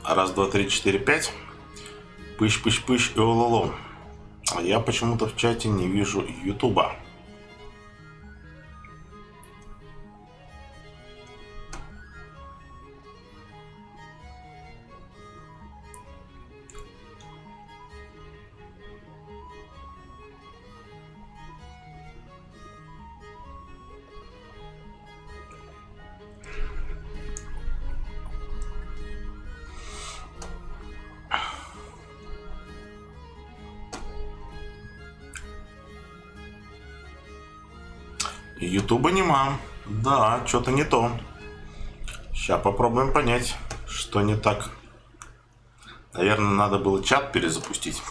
Раз, два, три, четыре, пять. Пыщ-пыщ-пыщ и ололо. А я почему-то в чате не вижу Ютуба. Ютуба нема. Да, что-то не то. Сейчас попробуем понять, что не так. Наверное, надо было чат перезапустить.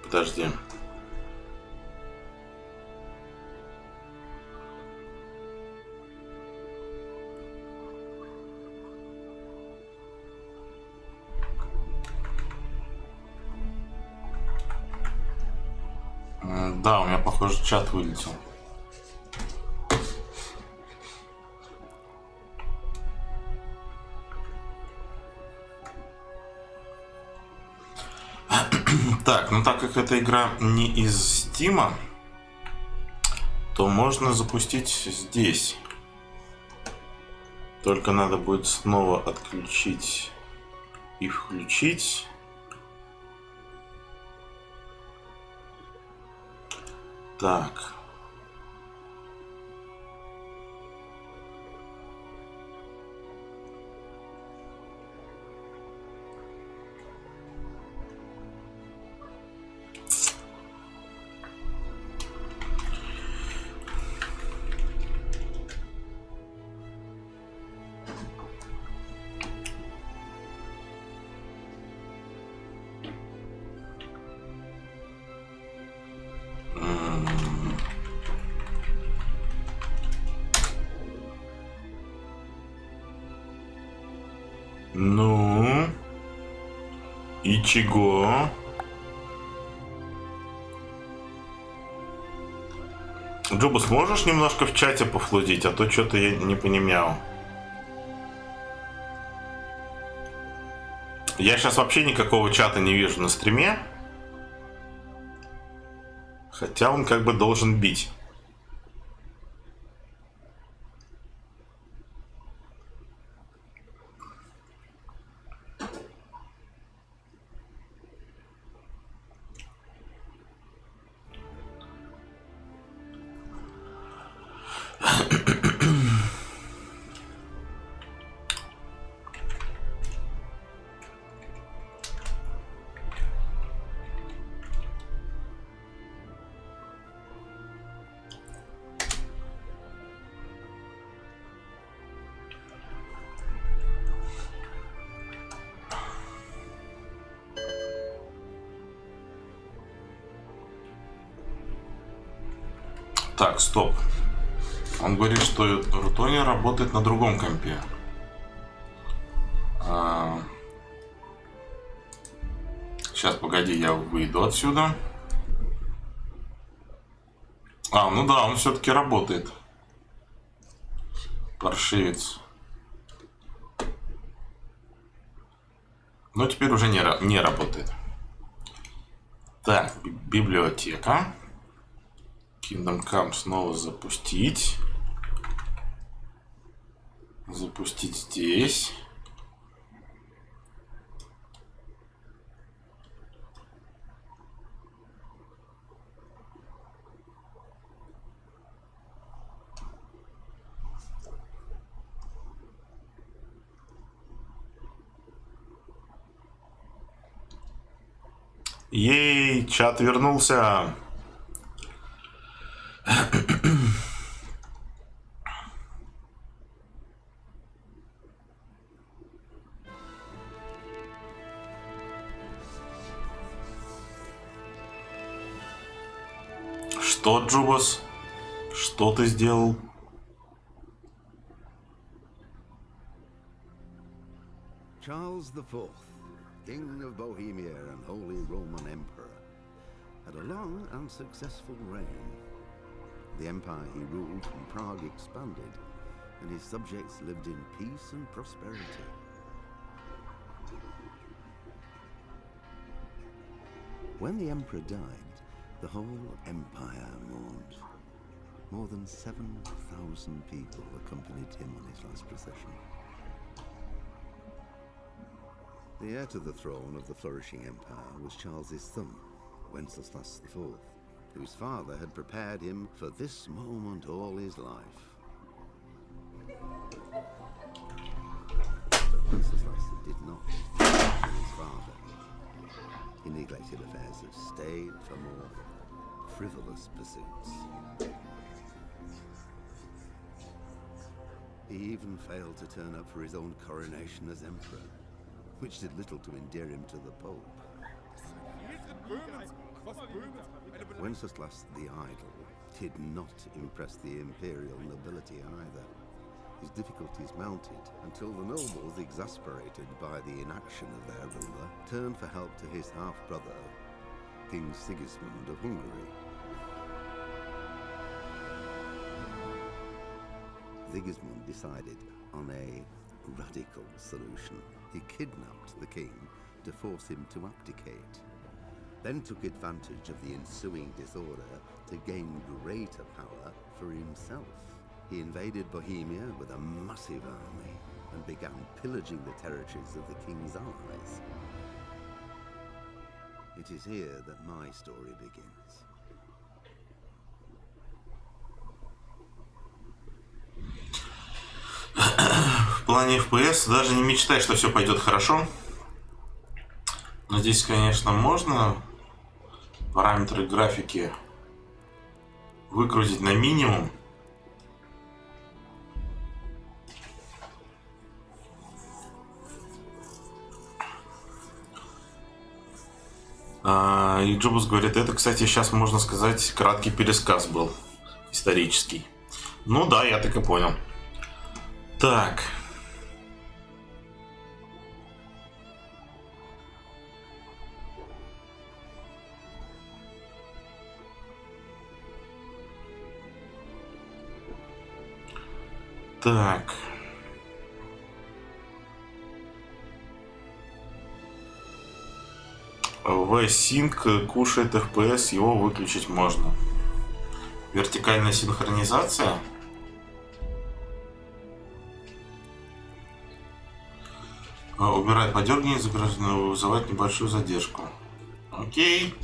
Подожди. Да, у меня, похоже, чат вылетел. Так, ну так как эта игра не из Стима, то можно запустить здесь. Только надо будет снова отключить и включить. Так. Ну и чего? Джуба, сможешь немножко в чате пофлудить, а то что-то я не понимаю. Я сейчас вообще никакого чата не вижу на стриме. Хотя он как бы должен бить. Так, стоп. Он говорит, что Рутони работает на другом компе. Сейчас, погоди, я выйду отсюда. Ну да, он все-таки работает. Паршивец. Но теперь уже не работает. Так, библиотека. Kingdome Come снова запустить. Запустить здесь. Ей, чат вернулся. Что, Джубас? Что ты сделал? Charles IV, King of Bohemia and Holy Roman Emperor, had a long and successful reign. The empire he ruled from Prague expanded, and his subjects lived in peace and prosperity. When the emperor died, the whole empire mourned. More than 7,000 people accompanied him on his last procession. The heir to the throne of the flourishing empire was Charles's son, Wenceslas IV, whose father had prepared him for this moment all his life. But Wenceslas did not for his father. He neglected affairs of state for more frivolous pursuits. He even failed to turn up for his own coronation as emperor, which did little to endear him to the Pope. Wenceslas the Idle did not impress the imperial nobility either. His difficulties mounted until the nobles, exasperated by the inaction of their ruler, turned for help to his half-brother, King Sigismund of Hungary. Sigismund decided on a radical solution. He kidnapped the king to force him to abdicate, then took advantage of the ensuing disorder to gain greater power for himself. He invaded Bohemia with a massive army and began pillaging the territories of the king's allies. It is here that my story begins. В плане FPS даже не мечтай, что все пойдет хорошо. Но здесь, конечно, можно параметры графики выгрузить на минимум. И Джобус говорит, это, кстати, сейчас можно сказать, краткий пересказ был исторический. Ну да, я так и понял. Так. Так. V-Sync кушает FPS, его выключить можно. Вертикальная синхронизация. Убирать подергивание изображенного, вызывать небольшую задержку. Окей.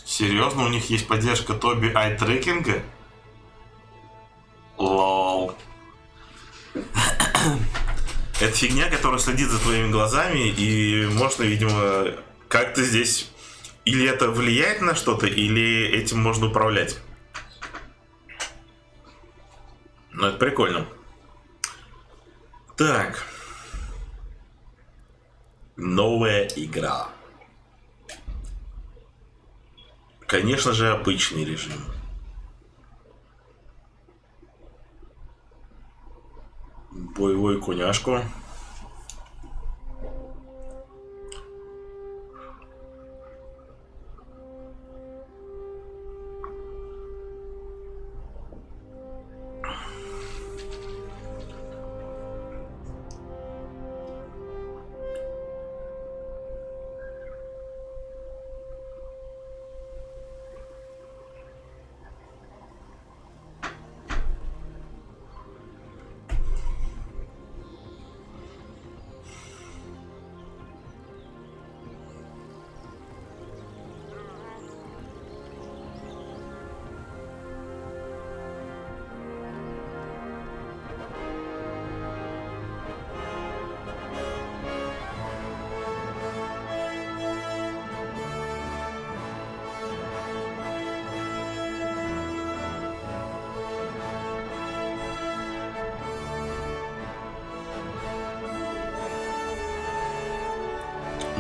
Серьезно, у них есть поддержка Тоби ай-трекинга? Лол. Это фигня, которая следит за твоими глазами, и можно, видимо, как-то здесь... Или это влияет на что-то, или этим можно управлять. Ну, это прикольно. Так. Новая игра. Конечно же, обычный режим. Боевой коняшку.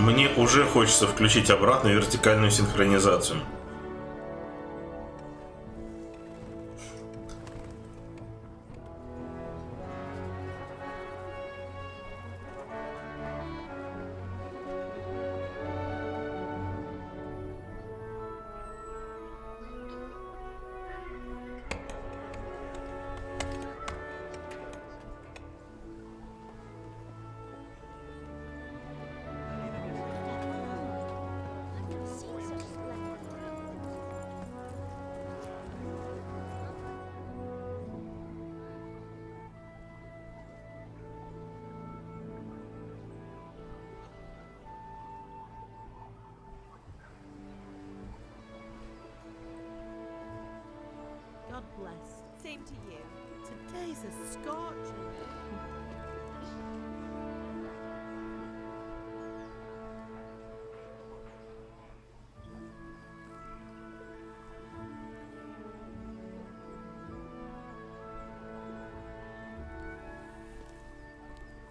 Мне уже хочется включить обратно вертикальную синхронизацию. God bless. Same to you. Today's a scorcher.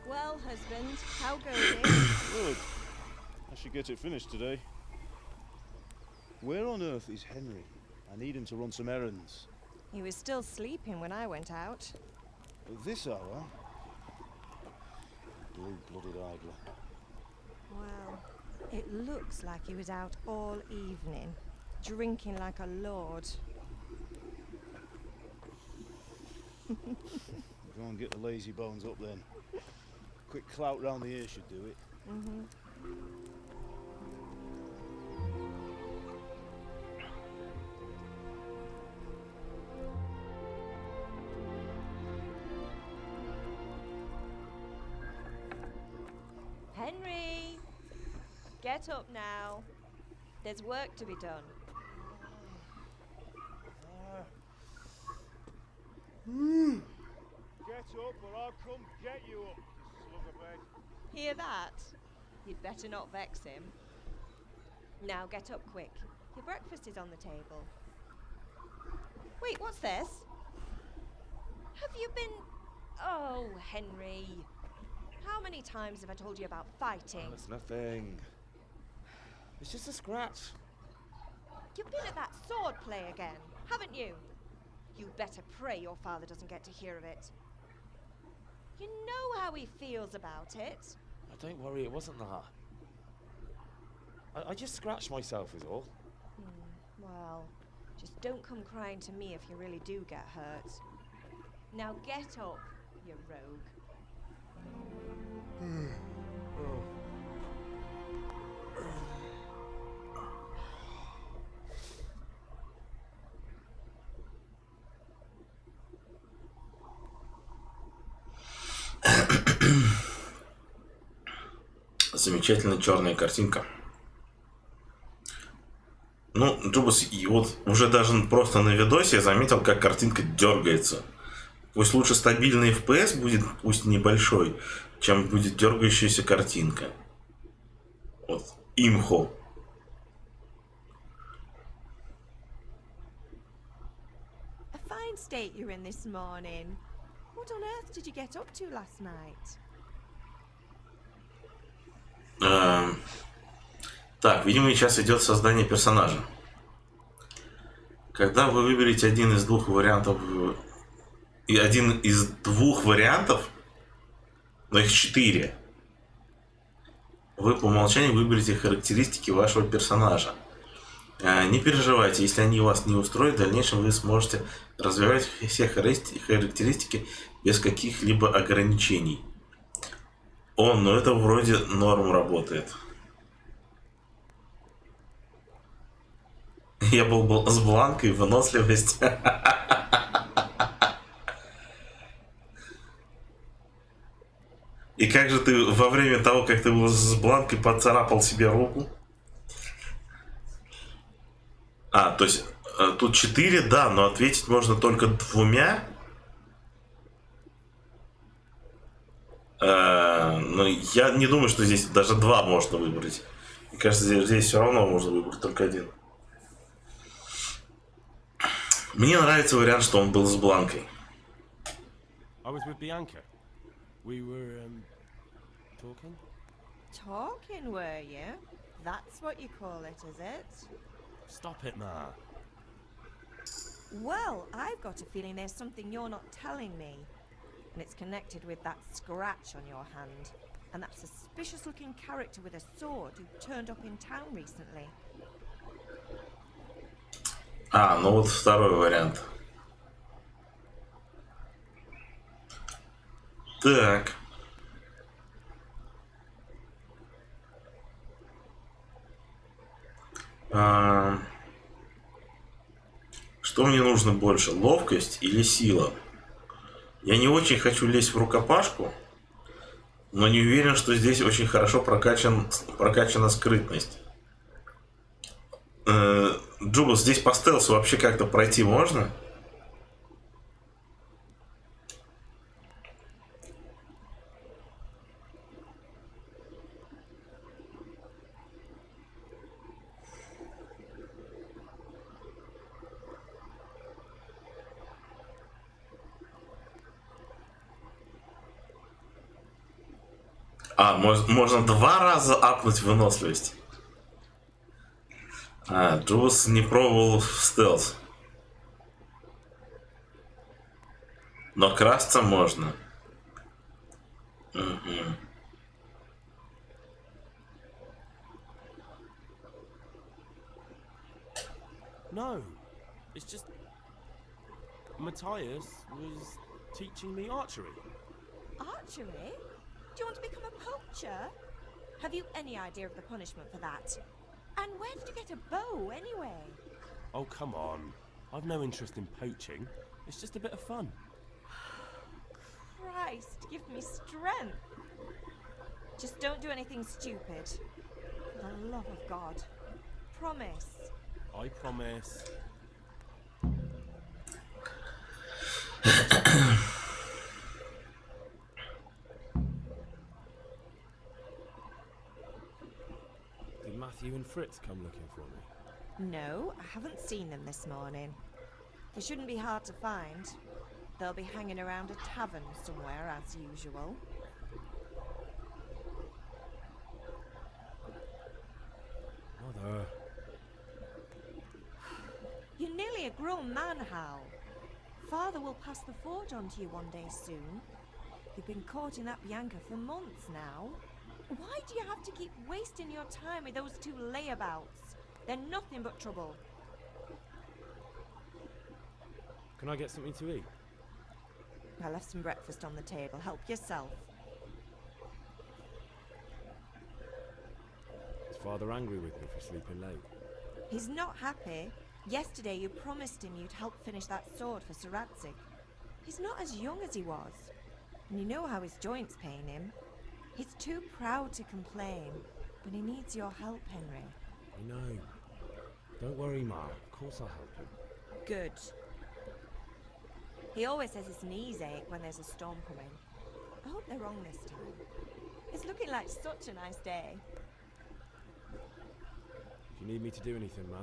Well, husband, how goes it? Good. I should get it finished today. Where on earth is Henry? I need him to run some errands. He was still sleeping when I went out. At this hour? Blue-blooded idler. Well, it looks like he was out all evening, drinking like a lord. Go and get the lazy bones up then. Quick clout round the ear should do it. Mm-hmm. Henry! Get up now. There's work to be done. Get up or I'll come get you up, slug of bed. Hear that? You'd better not vex him. Now get up quick. Your breakfast is on the table. Wait, what's this? Have you been... Oh, Henry. How many times have I told you about fighting? It's nothing. It's just a scratch. You've been at that sword play again, haven't you? You'd better pray your father doesn't get to hear of it. You know how he feels about it. Oh, don't worry, it wasn't that. I just scratched myself is all. Well, just don't come crying to me if you really do get hurt. Now get up, you rogue. Замечательная черная картинка. Ну, Джубас, и вот уже даже просто на видосе я заметил, как картинка дергается. Пусть лучше стабильный FPS будет, пусть небольшой, чем будет дергающаяся картинка. Вот, имхо. A fine state you're in this morning. What on earth did you get up to last night? Так, видимо, сейчас идет создание персонажа. Когда вы выберете один из двух вариантов, но их 4, вы по умолчанию выберете характеристики вашего персонажа. Не переживайте, если они вас не устроят, в дальнейшем вы сможете развивать все характеристики без каких-либо ограничений. Ну это вроде норм работает. Я был с бланкой, выносливость. И как же ты во время того, как ты был с бланкой, поцарапал себе руку? То есть тут 4, да, но ответить можно только 2. Но я не думаю, что здесь даже 2 можно выбрать. Мне кажется, здесь все равно можно выбрать только 1. Мне нравится вариант, что он был с бланкой. I was with Bianca. We were talking. Talking, were you? That's what you call it, is it? Stop it, Ma. Well, I've got a feeling there's something you're not telling me. And it's connected with that scratch on your hand. And that suspicious-looking character with a sword who turned up in town recently. А, ну вот второй вариант. Так. Что мне нужно больше, ловкость или сила? Я не очень хочу лезть в рукопашку, но не уверен, что здесь очень хорошо прокачана скрытность. Джубас, здесь по стелсу вообще как-то пройти можно? А, можно 2 раза апнуть выносливость. А, Джубас не пробовал в стелс. Но красться можно. Угу. No, it's just Matthias was teaching me archery. Archery? Do you want to become a poacher? Have you any idea of the punishment for that? And where did you get a bow, anyway? Oh, come on. I've no interest in poaching. It's just a bit of fun. Christ, give me strength. Just don't do anything stupid. For the love of God. Promise. I promise. Did Matthew and Fritz come looking for me? No, I haven't seen them this morning. They shouldn't be hard to find. They'll be hanging around a tavern somewhere, as usual. Mother. You're nearly a grown man, Hal. Father will pass the forge on to you one day soon. You've been courting that Bianca for months now. Why do you have to keep wasting your time with those two layabouts? They're nothing but trouble. Can I get something to eat? I left some breakfast on the table. Help yourself. Is Father angry with me for sleeping late? He's not happy. Yesterday you promised him you'd help finish that sword for Sir Radzig. He's not as young as he was. And you know how his joints pain him. He's too proud to complain. But he needs your help, Henry. I know. Don't worry, Ma. Of course I'll help him. Good. He always says his knees ache when there's a storm coming. I hope they're wrong this time. It's looking like such a nice day. If you need me to do anything, Ma.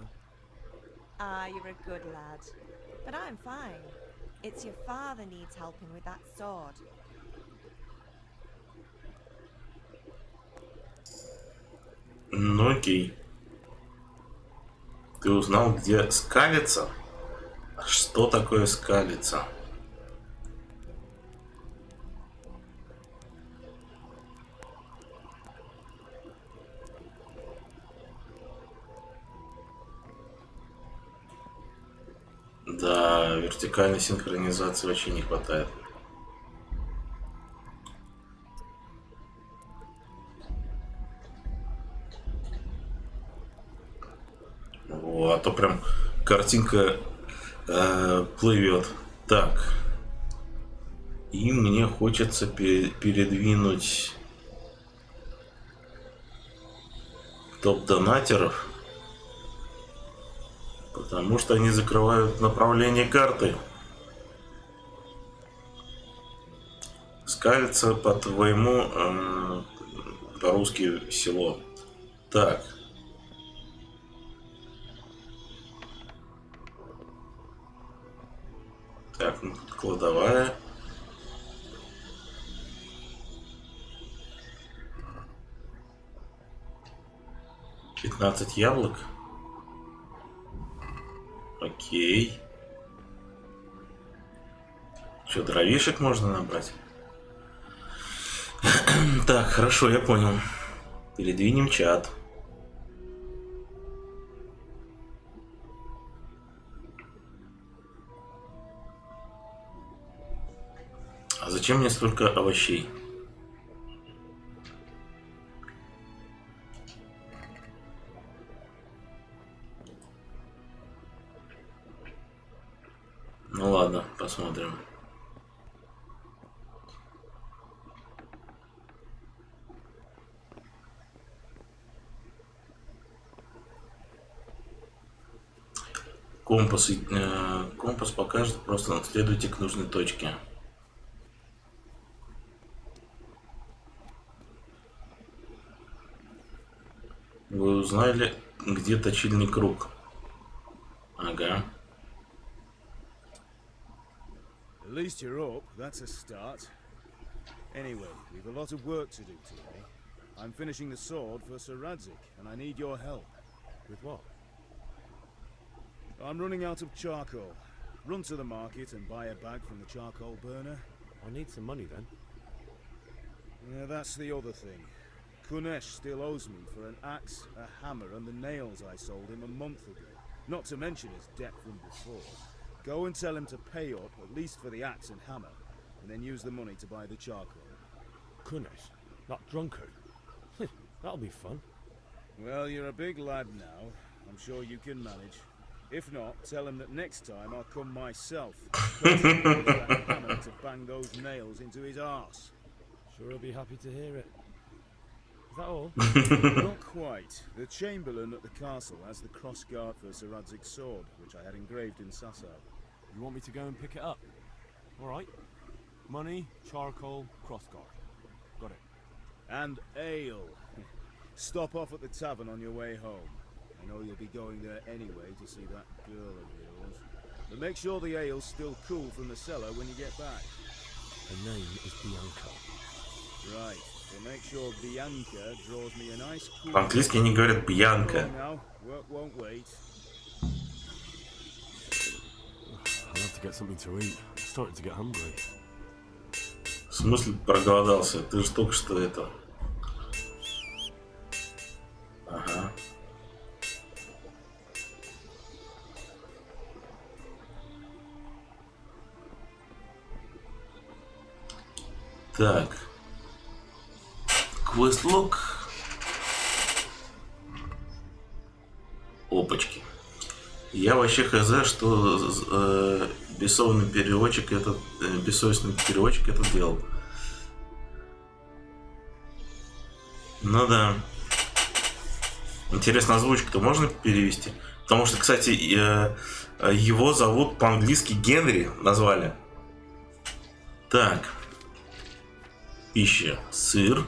Ah, you're a good lad. But I'm fine. It's your father needs helping with that sword. Ну окей. Ты узнал, где скалиться? Что такое скалиться? Да, вертикальной синхронизации вообще не хватает. О, а то прям картинка плывет. Так. И мне хочется передвинуть топ-донатеров. Потому что они закрывают направление карты. Скалится по-твоему по-русски село. Так. Так, ну тут кладовая. 15 яблок. Окей. Что, дровишек можно набрать? Так, хорошо, я понял. Передвинем чат. А зачем мне столько овощей? Ну ладно, посмотрим. Компас покажет, просто следуйте к нужной точке. Вы узнали, где точильный круг? Ага. At least you're up, that's a start. Anyway, we've a lot of work to do today. I'm finishing the sword for Sir Radzik, and I need your help. With what? I'm running out of charcoal. Run to the market and buy a bag from the charcoal burner. I need some money then. Yeah, that's the other thing. Kunesh still owes me for an axe, a hammer, and the nails I sold him a month ago. Not to mention his debt from before. Go and tell him to pay up, at least for the axe and hammer, and then use the money to buy the charcoal. Goodness, that drunkard. That'll be fun. Well, you're a big lad now. I'm sure you can manage. If not, tell him that next time I'll come myself. That hammer to bang those nails into his arse. Sure, I'll be happy to hear it. Is that all? Not quite. The Chamberlain at the castle has the crossguard for Sir Radzik's sword, which I had engraved in Sasau. You want me to go and pick it up? All right. Money, charcoal, crossguard. Got it. And ale. Stop off at the tavern on your way home. I know you'll be going there anyway to see that girl of yours. But make sure the ale's still cool from the cellar when you get back. Her name is Bianca. Right. So make sure Bianca draws me a nice cool... По-английски они говорят Бьянка. Now, work won't wait. I'll have to get something to eat. I'm starting to get hungry. В смысле проголодался? Ты же только что это... Ага. Так. Квестлог. Опачки. Я вообще хз, что бессовестный переводчик этот делал. Ну да. Интересно, озвучку-то можно перевести? Потому что, кстати, его зовут по-английски Генри назвали. Так. Пища. Сыр.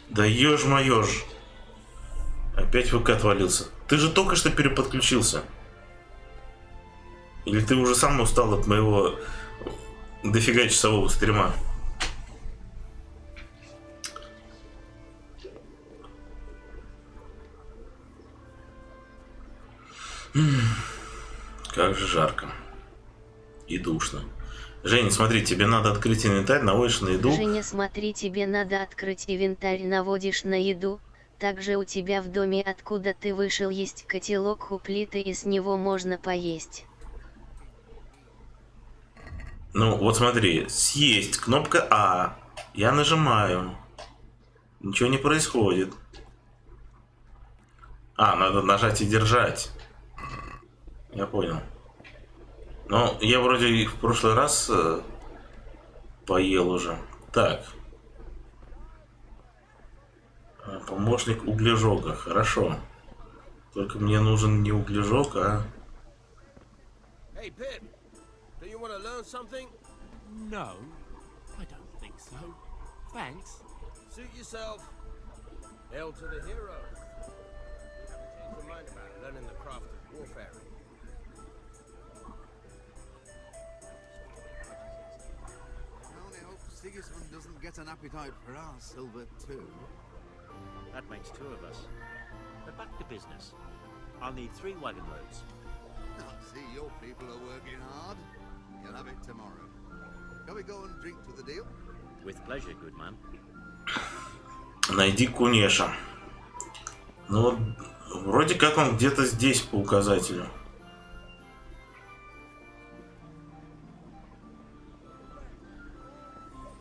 Да ешь-моешь. Опять ВК отвалился. Ты же только что переподключился. Или ты уже сам устал от моего дофига часового стрима? Как же жарко. И душно. Женя, смотри, тебе надо открыть инвентарь, наводишь на еду. Женя, смотри, тебе надо открыть инвентарь, наводишь на еду. Также у тебя в доме, откуда ты вышел, есть котелок у плиты, и с него можно поесть. Ну, вот смотри, съесть, кнопка А. Я нажимаю. Ничего не происходит. А, надо нажать и держать. Я понял. Но я вроде их в прошлый раз поел уже. Так. Помощник углежога. Хорошо. Только мне нужен не углежог, а... Hey, Pip, do you want to learn something? No, I don't think so. Thanks. Suit yourself. Hail to the hero. You haven't changed your mind about learning the craft of warfare. I only hope Sigismund doesn't get an appetite for our silver too. That makes 2 of us. But back to business. I'll need 3 wagon loads. I see your people are working hard. You'll have it tomorrow. Shall we go and drink to the deal? With pleasure, good man. Найди Кунеша. Ну, вроде как он где-то здесь по указателю.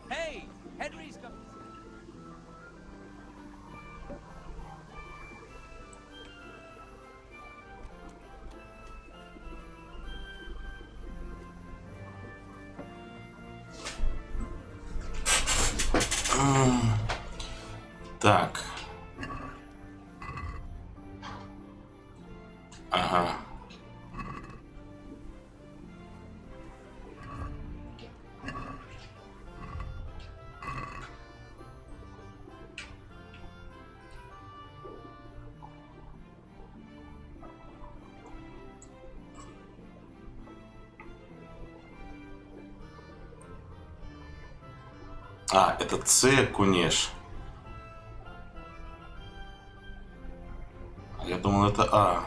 Hey, Henry's got. Так. Ага. А, это С Кунеш. Я думал, это А.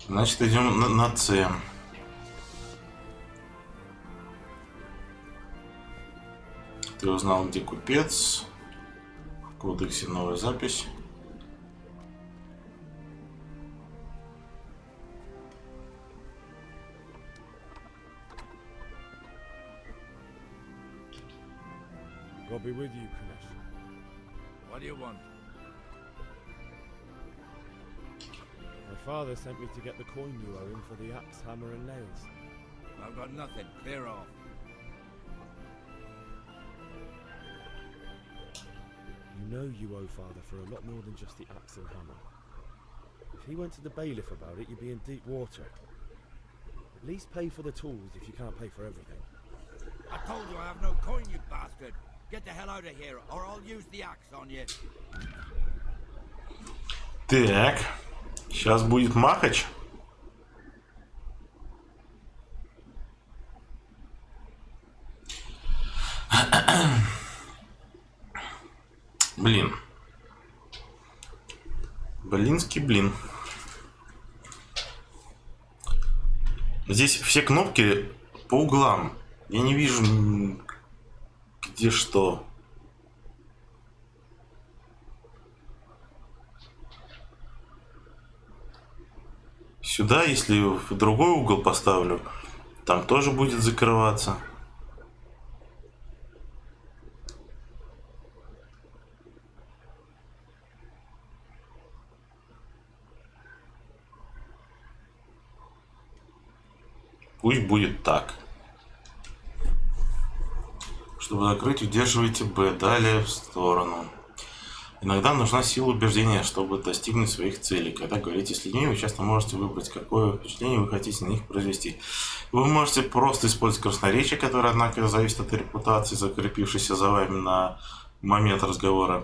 Значит, идем на С. Ты узнал, где купец. В кодексе новая запись. God be with you, Kunesh. What do you want? My father sent me to get the coin you owe him for the axe, hammer, and nails. I've got nothing. Clear off. You know you owe father for a lot more than just the axe and hammer. If he went to the bailiff about it, you'd be in deep water. At least pay for the tools if you can't pay for everything. I told you I have no coin, you bastard. Get the hell out of here, or I'll use the axe on you. Так. Сейчас будет махач. Блин. Блинский блин. Здесь все кнопки по углам. Я не вижу, где что. Сюда, если в другой угол поставлю, там тоже будет закрываться. Пусть будет так. Чтобы закрыть, удерживайте B. Далее в сторону. Иногда нужна сила убеждения, чтобы достигнуть своих целей. Когда говорите с людьми, вы часто можете выбрать, какое впечатление вы хотите на них произвести. Вы можете просто использовать красноречие, которое, однако, зависит от репутации, закрепившейся за вами на момент разговора.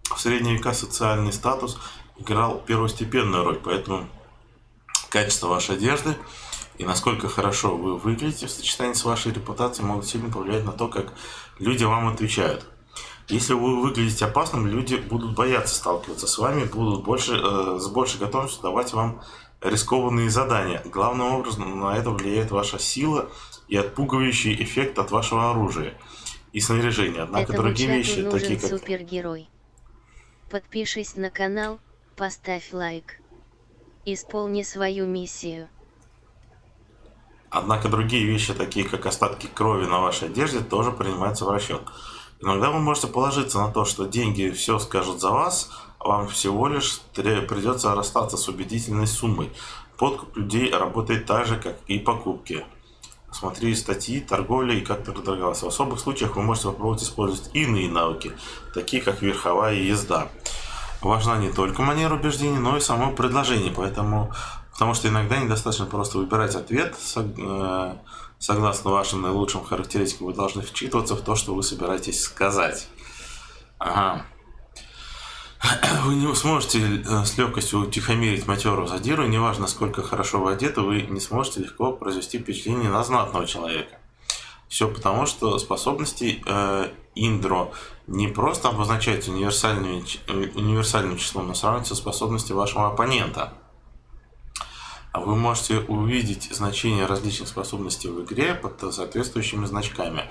В средние века социальный статус играл первостепенную роль, поэтому качество вашей одежды и насколько хорошо вы выглядите в сочетании с вашей репутацией могут сильно повлиять на то, как люди вам отвечают. Если вы выглядите опасным, люди будут бояться сталкиваться с вами, будут с большей готовностью давать вам рискованные задания. Главным образом на это влияет ваша сила и отпугивающий эффект от вашего оружия и снаряжения. Однако Этому другие вещи, нужен такие как... супергерой. Подпишись на канал, поставь лайк. Исполни свою миссию. Однако другие вещи, такие как остатки крови на вашей одежде, тоже принимаются в расчет. Иногда вы можете положиться на то, что деньги все скажут за вас, а вам всего лишь придется расстаться с убедительной суммой. Подкуп людей работает так же, как и покупки. Смотри статьи, торговля и как торговаться. В особых случаях вы можете попробовать использовать иные навыки, такие как верховая езда. Важна не только манера убеждения, но и само предложение, потому что иногда недостаточно просто выбирать ответ согласно вашим наилучшим характеристикам. Вы должны вчитываться в то, что вы собираетесь сказать. Ага. Вы не сможете с легкостью утихомирить матерого задиру, неважно, сколько хорошо вы одеты, вы не сможете легко произвести впечатление на знатного человека. Все потому, что способности Индро не просто обозначаются универсальным числом, но сравниваются с способностью вашего оппонента. А вы можете увидеть значение различных способностей в игре под соответствующими значками.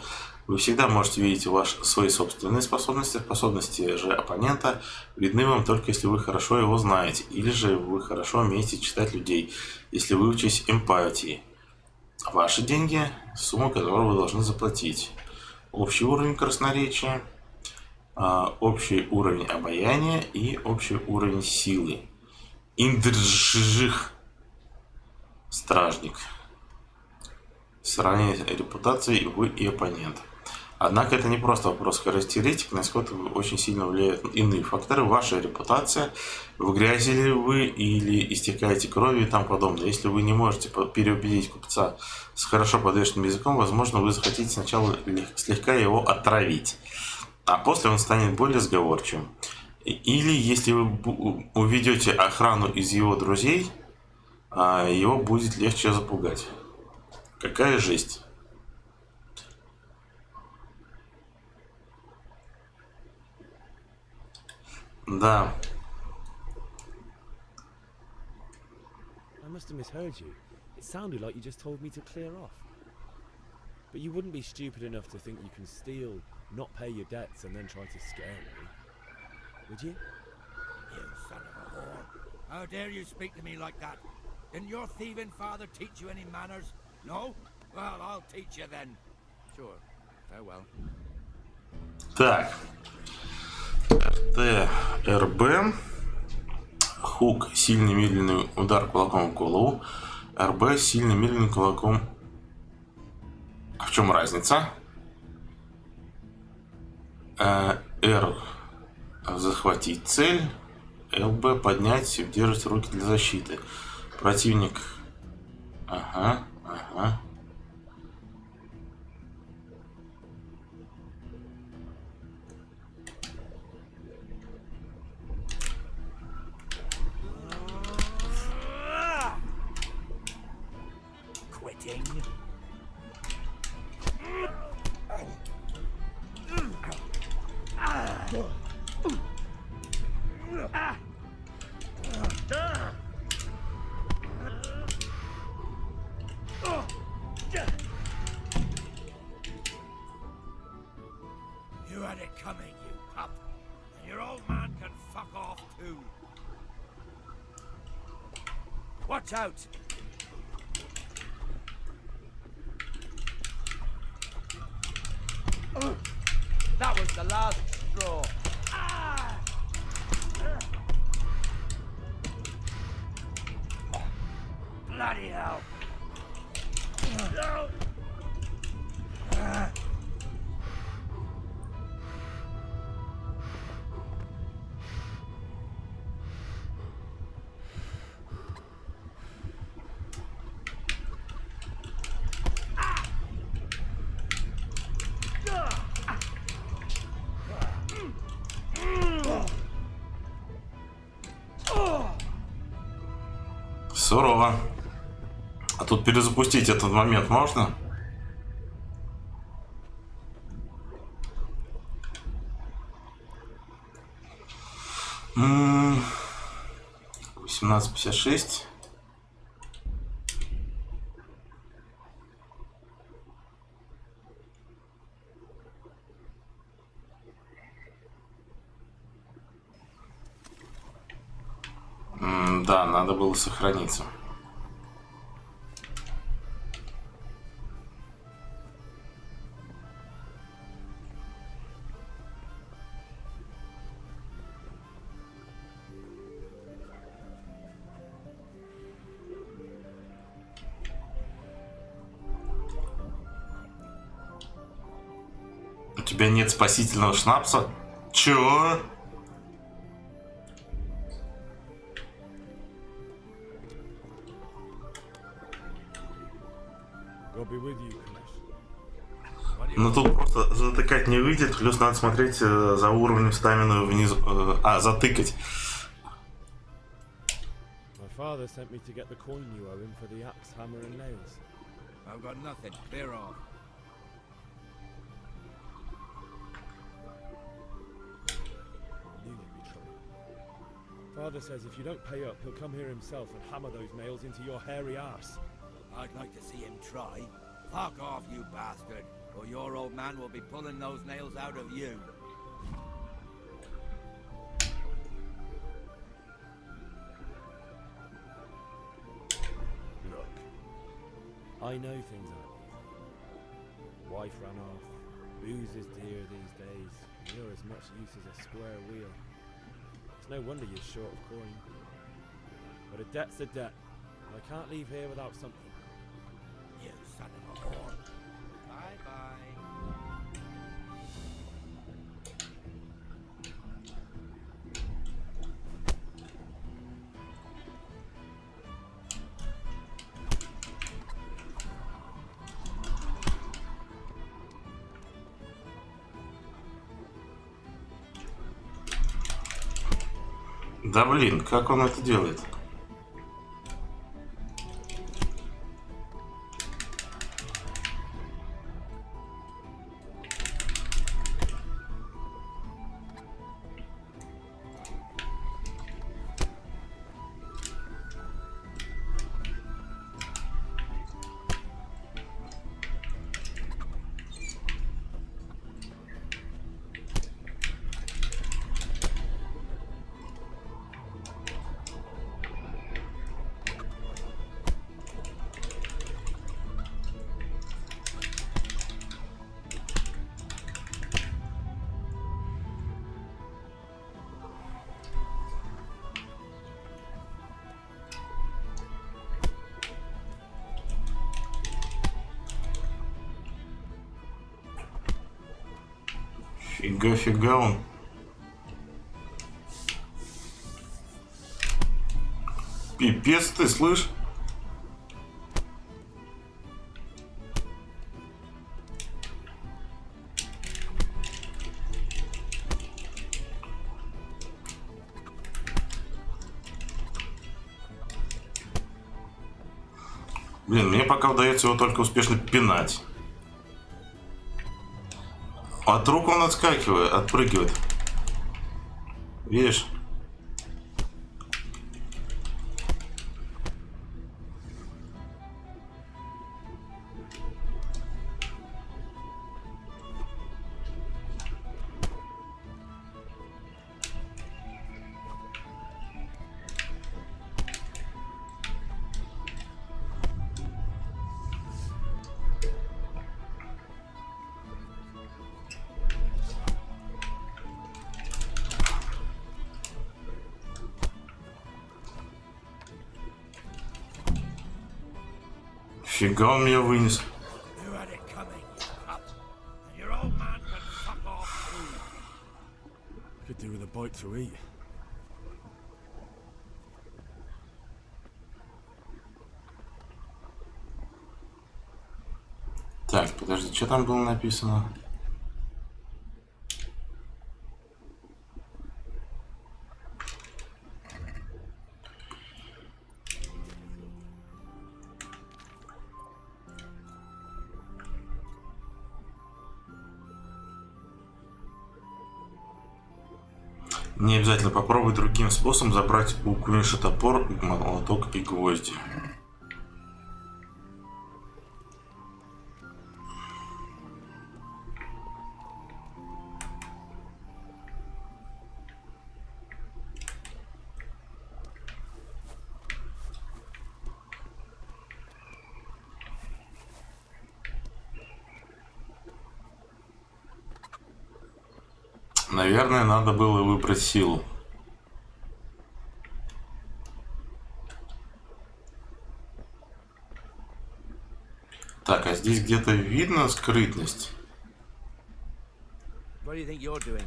Вы всегда можете видеть свои собственные способности. Способности же оппонента видны вам только если вы хорошо его знаете, или же вы хорошо умеете читать людей, если вы учитесь эмпатии. Ваши деньги – сумма, которую вы должны заплатить. Общий уровень красноречия, общий уровень обаяния и общий уровень силы. Индржих. Стражник. Сравнение репутации вы и оппонент. Однако это не просто вопрос характеристик, на исход очень сильно влияют иные факторы. Ваша репутация, в грязи ли вы или истекаете кровью и тому подобное. Если вы не можете переубедить купца с хорошо подвешенным языком, возможно, вы захотите сначала слегка его отравить, а после он станет более сговорчивым. Или если вы уведете охрану из его друзей, его будет легче запугать. Какая жесть. Да. I must have misheard you. It sounded like you just told me to clear off. But you wouldn't be stupid enough to think you can steal, not pay your debts, and then try to scare me, would you? You son of a whore. How dare you speak to me like that? Didn't your thieving father teach you any manners? No? Well, I'll teach you then. Sure. Farewell. Так. РБ. Хук. Сильный медленный удар кулаком в голову. РБ. Сильный медленный кулаком. В чем разница? Р. Захватить цель. ЛБ. Поднять и удерживать руки для защиты. Противник. Ага. Quitting. You had it coming, you pup. And your old man can fuck off too. Watch out! That was the last straw. Bloody hell. Сурова. А тут перезапустить этот момент можно? М-м-м. 18:56. Да, надо было сохраниться. тебя нет спасительного шнапса? Чё? God be with you, Kanesh. Ну тут просто затыкать не выйдет, плюс надо смотреть за уровнем стамины внизу. Затыкать. My father sent me to get the coin you owe him for the axe, hammer, and nails. I've got nothing. Clear off. Knew there'd be trouble. Father says if you don't pay up, he'll come here himself and hammer those nails into your hairy arse. I'd like to see him try. Fuck off, you bastard, or your old man will be pulling those nails out of you. Look, I know things aren't easy. Wife ran off, booze is dear these days, and you're as much use as a square wheel. It's no wonder you're short of coin. But a debt's a debt, and I can't leave here without something. You son of a whore. Bye-bye. Да блин, как он это делает? Фига он. Пипец ты, слышь? Блин, мне пока удается его только успешно пинать. От рук он отскакивает, отпрыгивает. Видишь? Фига он меня вынес. You had it coming, you cunt. And your old man can fuck off too. Could do with a bite to eat. Так, подожди, что там было написано? Не обязательно, попробуй другим способом забрать у Куниша топор, молоток и гвозди. Наверное, надо было выбрать силу. Так, а здесь где-то видно скрытность? What do you think you're doing?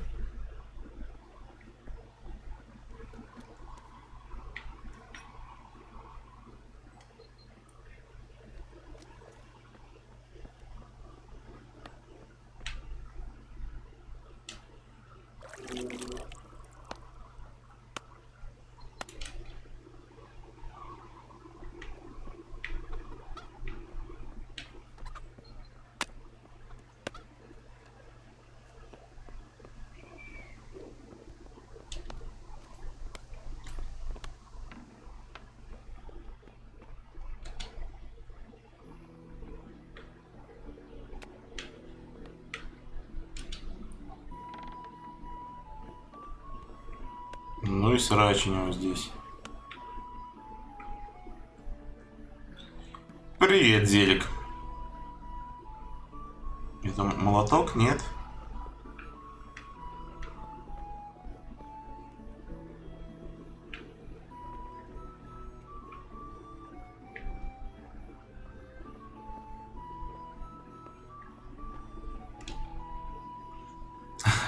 Ну и срач у него здесь. Привет, Зелик. Это молоток? Нет.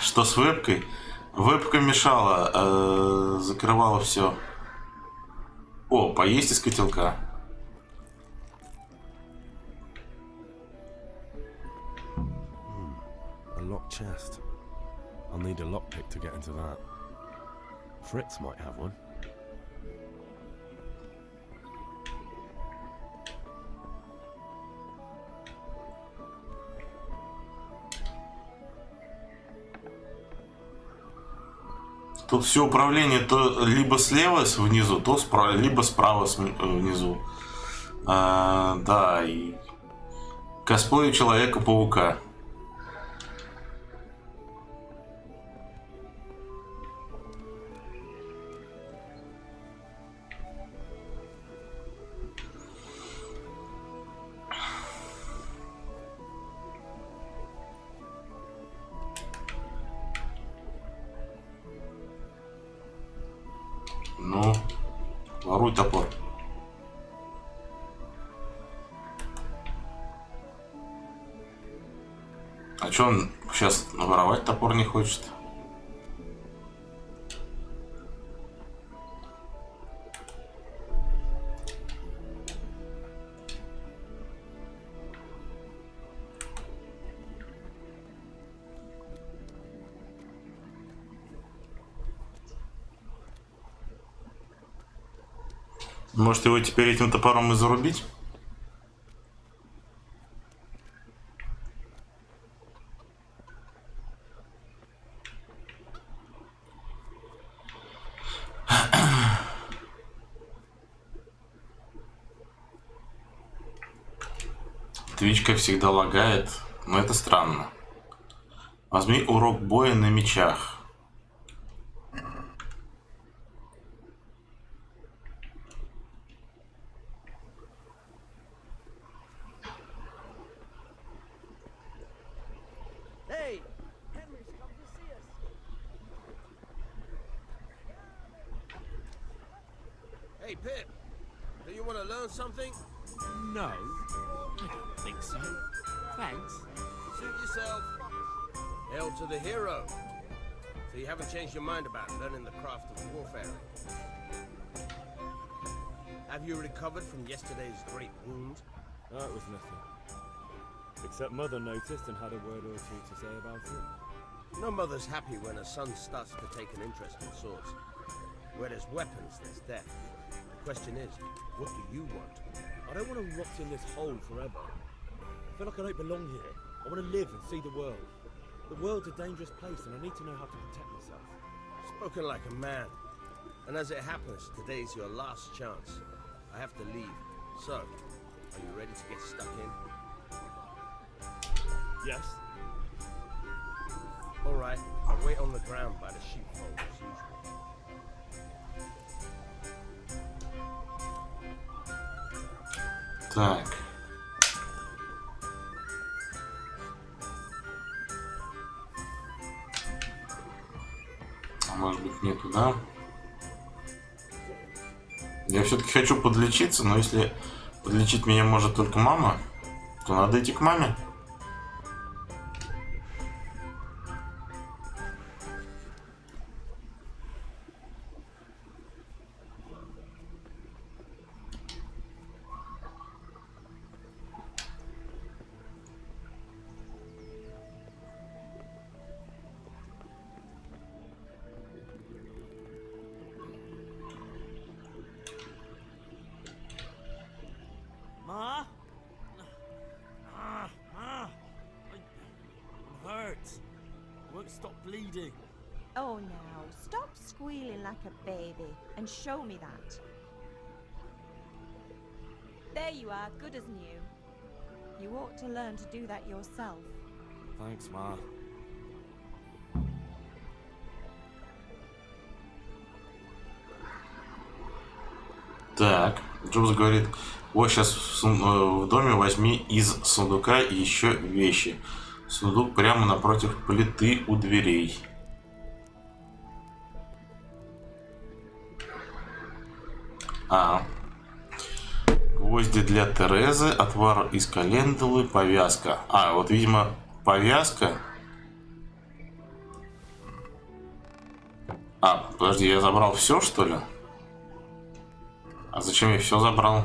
Что с вебкой? Вебка мешала, закрывала все. О, поесть из котелка. A locked chest. I'll need a lockpick to get into that. Fritz might have one. Тут все управление то либо слева внизу, то справа, либо справа внизу. Да, и косплею Человека-паука. Ну, воруй топор. А чё он сейчас воровать топор не хочет? Может, его теперь этим топором и зарубить? Твич, как всегда, лагает, но это странно. Возьми урок боя на мечах. Hey, Pip, do you want to learn something? No, I don't think so. Thanks. Suit yourself. Hail to the hero. So you haven't changed your mind about learning the craft of warfare? Have you recovered from yesterday's great wound? That was nothing. Except Mother noticed and had a word or two to say about it. No mother's happy when her son starts to take an interest in swords. Where there's weapons, there's death. The question is, what do you want? I don't want to rot in this hole forever. I feel like I don't belong here. I want to live and see the world. The world's a dangerous place and I need to know how to protect myself. Spoken like a man. And as it happens, today's your last chance. I have to leave. So, are you ready to get stuck in? Yes. Alright, I'll wait on the ground by the sheepfold as usual. Так. А может быть не туда? Я все-таки хочу подлечиться, но если подлечить меня может только мама, то надо идти к маме. bleeding. Oh, now, stop squealing like a baby and show me that. There you are, good as new. You ought to learn to do that yourself. Thanks, Ma. Так, Джобс говорит, вот сейчас в доме возьми из сундука еще вещи. Сундук прямо напротив плиты у дверей. Гвозди для Терезы, отвар из календулы, повязка. Вот, видимо, повязка. Подожди, я забрал все, что ли? А зачем я все забрал?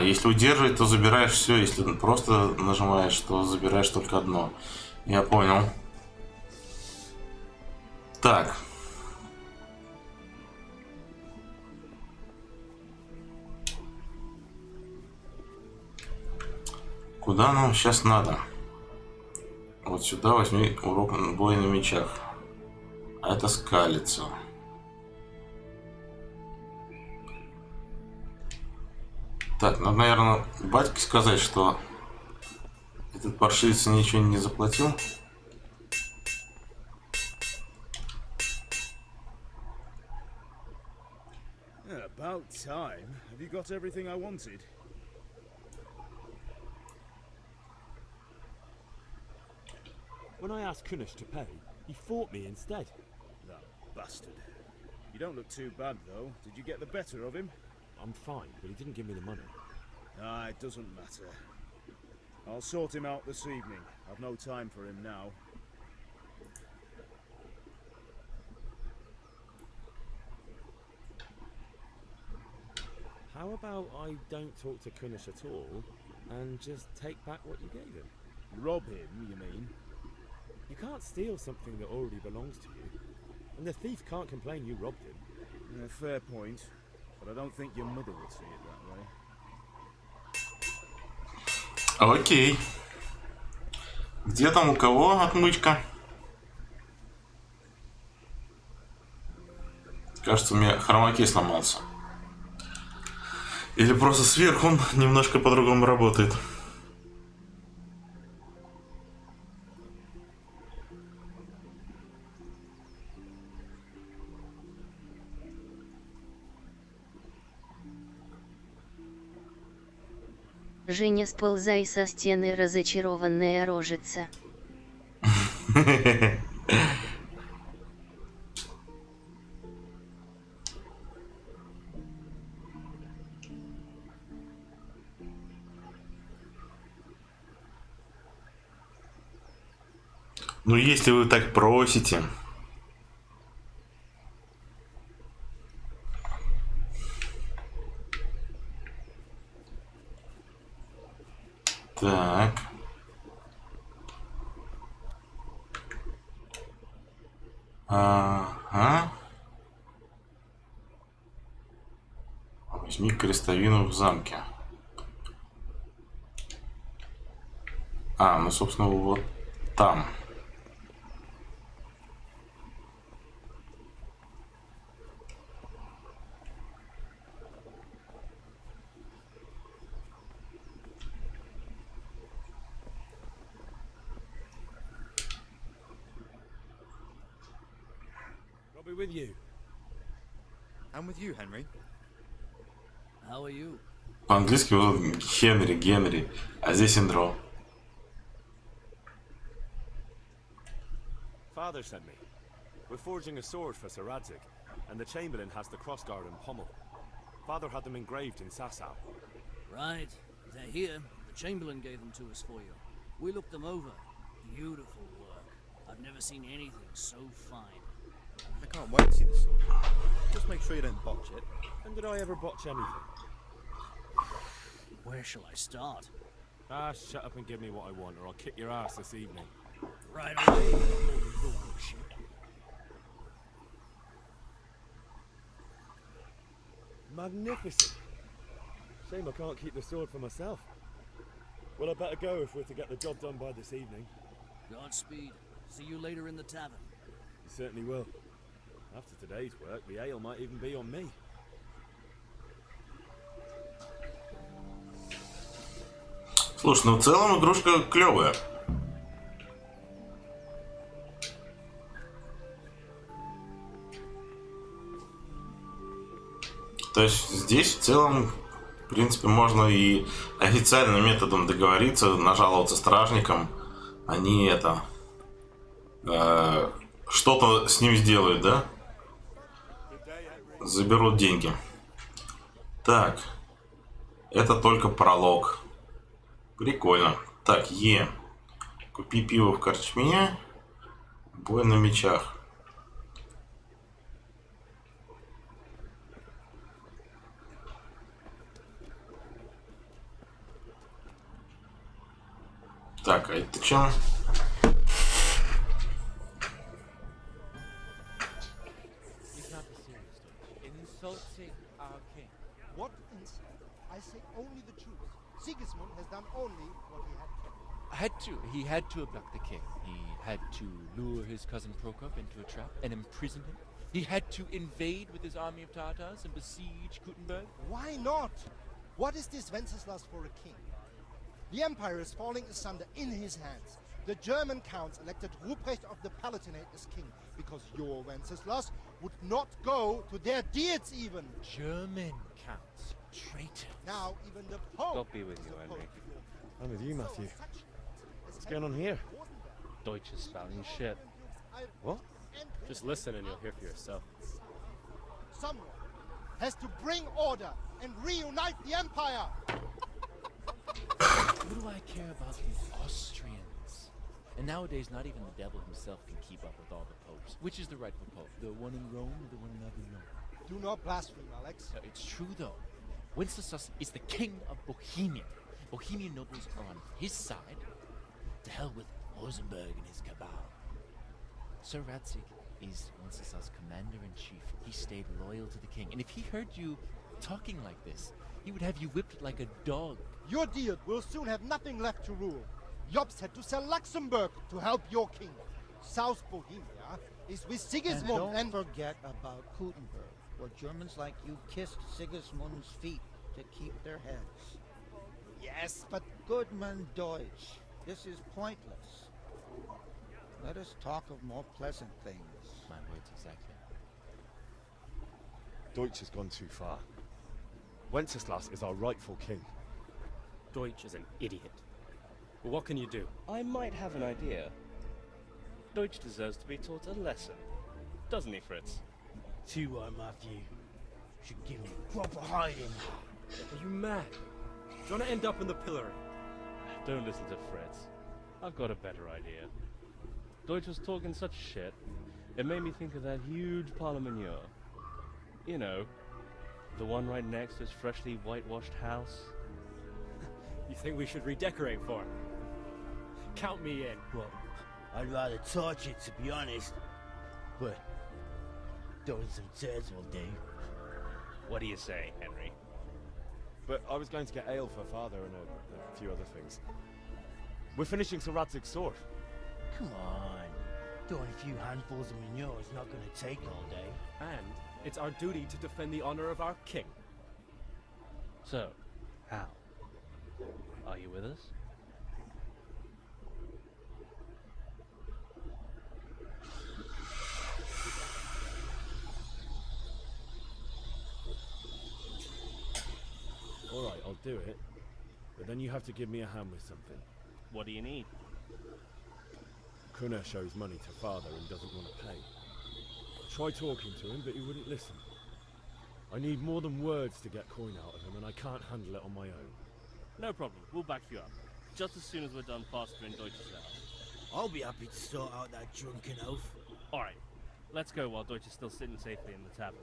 Если удерживать, то забираешь все. Если просто нажимаешь, то забираешь только одно. Я понял. Так. Куда нам сейчас надо? Вот сюда возьми урок боя на мечах. А это скалится. Так, надо, наверное, батьке сказать, что этот паршивец ничего не заплатил. About time. Have you got everything I wanted? When I asked Kunish to pay, he fought me instead. That bastard. You don't look too bad, though. Did you get the better of him? I'm fine, but he didn't give me the money. It doesn't matter. I'll sort him out this evening. I've no time for him now. How about I don't talk to Kunish at all, and just take back what you gave him? Rob him, you mean? You can't steal something that already belongs to you. And the thief can't complain you robbed him. Fair point. But I don't think your mother would see it that way. Окей. Где там у кого отмычка? Кажется, у меня хромакей сломался. Или просто сверху он немножко по-другому работает. Женя, сползай со стены, разочарованная рожица. Ну, если вы так просите. Так. Ага. Возьми крестовину в замке. Ну, собственно, вот там. With you. I'm with you, Henry. How are you? По-английски вот Генри, а здесь Индро. Father sent me. We're forging a sword for Sir Radzig, and the Chamberlain has the crossguard and pommel. Father had them engraved in Sasau. Right. They're here. The Chamberlain gave them to us for you. We looked them over. Beautiful work. I've never seen anything so fine. I can't wait to see the sword. Just make sure you don't botch it. When did I ever botch anything? Where shall I start? Shut up and give me what I want, or I'll kick your ass this evening. Right away. Go on, shit. Magnificent. Shame I can't keep the sword for myself. Well, I better go if we're to get the job done by this evening. Godspeed. See you later in the tavern. You certainly will. After today's work, the ale might even be on me. Слушай, ну в целом игрушка клевая. То есть здесь в целом, в принципе, можно и официальным методом договориться, нажаловаться стражникам. Они что-то с ним сделают, да? Заберут деньги. Так. Это только пролог. Прикольно. Так, Е. Купи пиво в корчме. Бой на мечах. Так, а это чем? Insulting our king. What insult? I say only the truth. Sigismund has done only what he had to. He had to abduct the king. He had to lure his cousin Prokop into a trap and imprison him. He had to invade with his army of Tatars and besiege Gutenberg. Why not? What is this Wenceslas for a king? The empire is falling asunder in his hands. The German counts elected Ruprecht of the Palatinate as king because your Wenceslas would not go to their deeds even. German counts. Traitor. Now even the Pope. God be with you, Henry. I'm with you, Matthew. What's going on here? Deutsch is spouting shit. What? Just listen and you'll hear for yourself. Someone has to bring order and reunite the empire. What do I care about these Austrians? And nowadays, not even the devil himself can keep up with all the popes. Which is the rightful pope? The one in Rome or the one in Avignon? Do not blaspheme, Alex. No, it's true, though. Wenceslas is the king of Bohemia. Bohemian nobles are on his side. To hell with Rosenberg and his cabal. Sir Radzig is Wenceslas' commander-in-chief. He stayed loyal to the king. And if he heard you talking like this, he would have you whipped like a dog. Your deed will soon have nothing left to rule. Jobst had to sell Luxembourg to help your king. South Bohemia is with Sigismund and don't forget about Gutenberg, where Germans like you kissed Sigismund's feet to keep their heads. Yes, but Goodman Deutsch, this is pointless. Let us talk of more pleasant things. My words exactly. Deutsch has gone too far. Wenceslas is our rightful king. Deutsch is an idiot. But what can you do? I might have an idea. Deutsch deserves to be taught a lesson. Doesn't he, Fritz? Too right, Matthew. Should give him proper hiding. Are you mad? Do you want to end up in the pillory? Don't listen to Fritz. I've got a better idea. Deutsch was talking such shit, it made me think of that huge parliament manure. You know, the one right next to his freshly whitewashed house. You think we should redecorate for it? Count me in. Well, I'd rather torch it, to be honest. But throwing some turds will do. What do you say, Henry? But I was going to get ale for father and a few other things. We're finishing Sir Radzig's sword. Come on. Throwing a few handfuls of manure is not going to take all day. And it's our duty to defend the honor of our king. So, how? Are you with us? Alright, I'll do it. But then you have to give me a hand with something. What do you need? Kunesh owes money to father and doesn't want to pay. I tried talking to him, but he wouldn't listen. I need more than words to get coin out of him, and I can't handle it on my own. No problem, we'll back you up. Just as soon as we're done plastering Deutsch's house. I'll be happy to sort out that drunken oaf. Alright, let's go while Deutsch is still sitting safely in the tavern.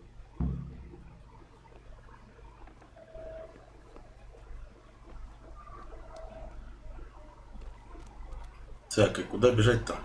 Так, и куда бежать-то?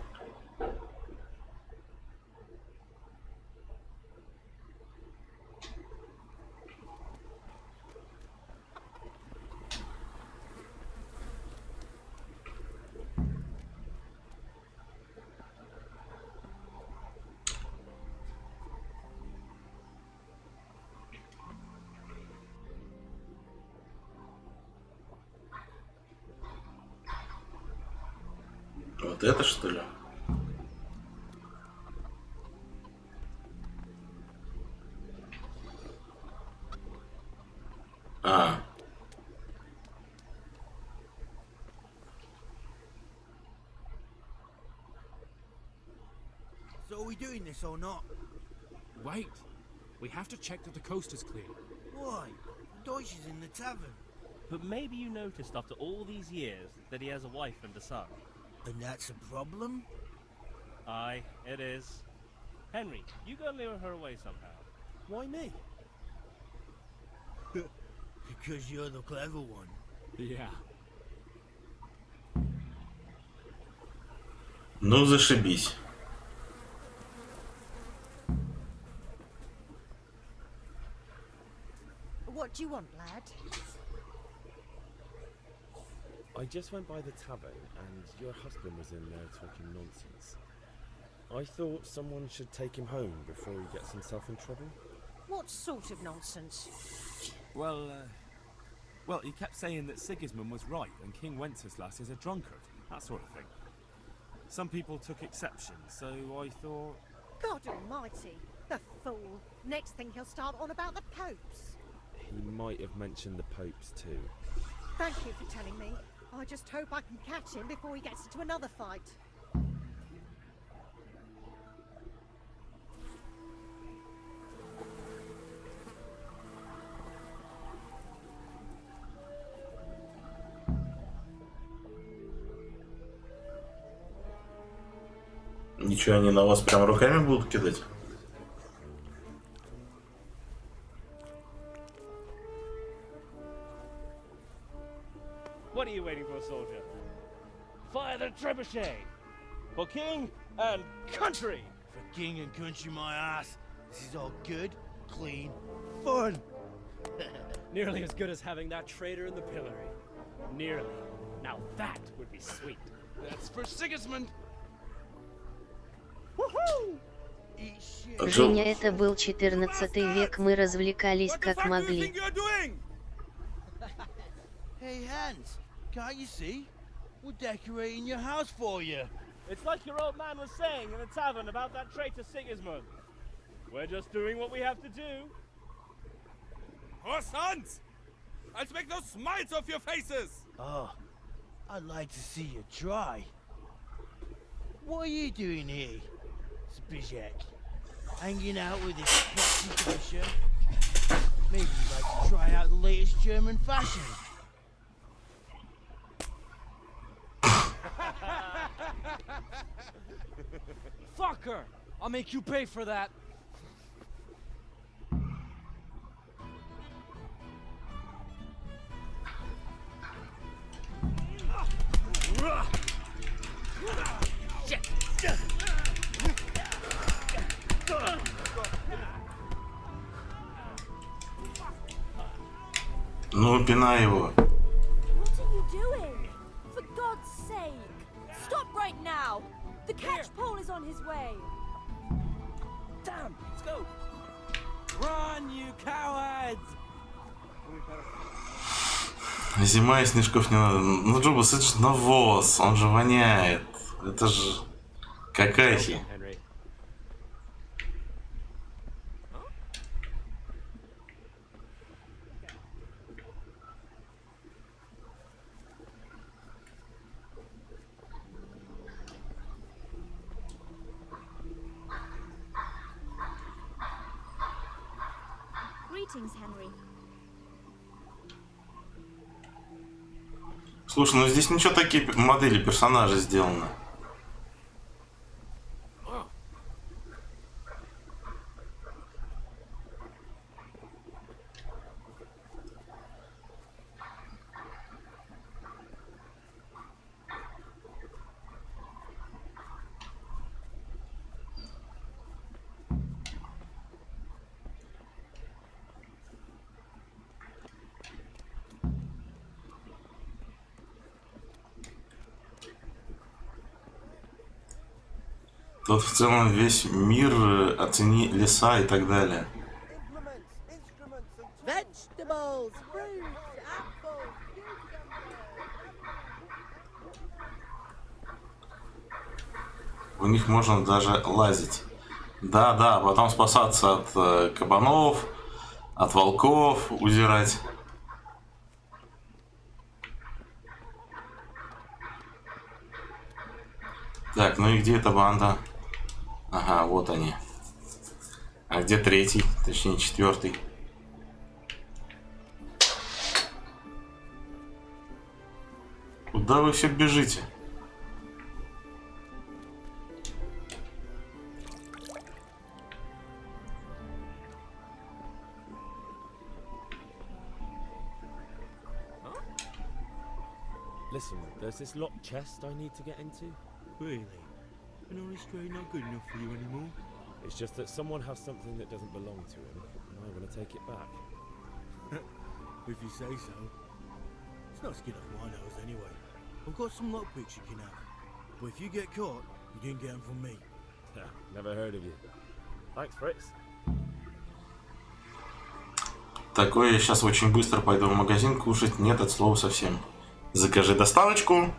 Вот это что ли? А. So are we doing this or not? Wait. We have to check that the coast is clear. Why? Deutsch is in the tavern. But maybe you noticed after all these years that he has a wife and a son. And that's a problem? Aye, it is. Henry, you go lure her away somehow. Why me? Because you're the clever one. Yeah. Ну, зашибись. What do you want, lad? I just went by the tavern and your husband was in there talking nonsense. I thought someone should take him home before he gets himself in trouble. What sort of nonsense? Well, he kept saying that Sigismund was right and King Wenceslas is a drunkard, that sort of thing. Some people took exception, so I thought... God almighty, the fool. Next thing he'll start on about the popes. He might have mentioned the popes too. Thank you for telling me. I just hope I can catch him before he gets into another fight. Ничего, они на вас прям руками будут кидать? What are you waiting for, soldier? Fire the trebuchet! For king and country! For king and country, my ass. This is all good, clean, fun. Nearly as good as having that traitor in the pillory. Nearly. Now that would be sweet. That's for Sigismund! Женя, это был 14 век, мы развлекались как могли. Hey, Hans, can't you see? We're decorating your house for you. It's like your old man was saying in the tavern about that traitor Sigismund. We're just doing what we have to do. Horse Hans! Let's make those smiles off your faces! Oh, I'd like to see you try. What are you doing here, Zbizek? Hanging out with this foxy kosher? Maybe you'd like to try out the latest German fashion. Fucker! I'll make you pay for that. Ну, пинай его. What are you doing? For God's sake! Stop right now! The catch pole is on his way! Damn! Let's go! Run, you cowards! Зима и снежков не надо. Ну, Джобус, это же навоз, он же воняет. Это же какахи. Greetings, Henry. Слушай, ну здесь ничего, такие модели персонажей сделаны. Тут в целом весь мир, оцени леса и так далее. Vegetables, fruits, apples, В них можно даже лазить. Да, потом спасаться от кабанов, от волков, удирать. Так, ну и где эта банда? Ага, вот они. А где третий, точнее четвертый? Куда вы все бежите? Listen, there's this locked chest I need to get into. Really? And only straight not good enough for you anymore? It's just that someone has something that doesn't belong to him, and I want to take it back. If you say so. It's not skin off my nose anyway. I've got some lockpicks you can have. But if you get caught, you didn't get them from me. Never heard of you. Thanks, Fritz. Такое я сейчас очень быстро пойду в магазин кушать. Нет, от слова совсем. Закажи доставочку.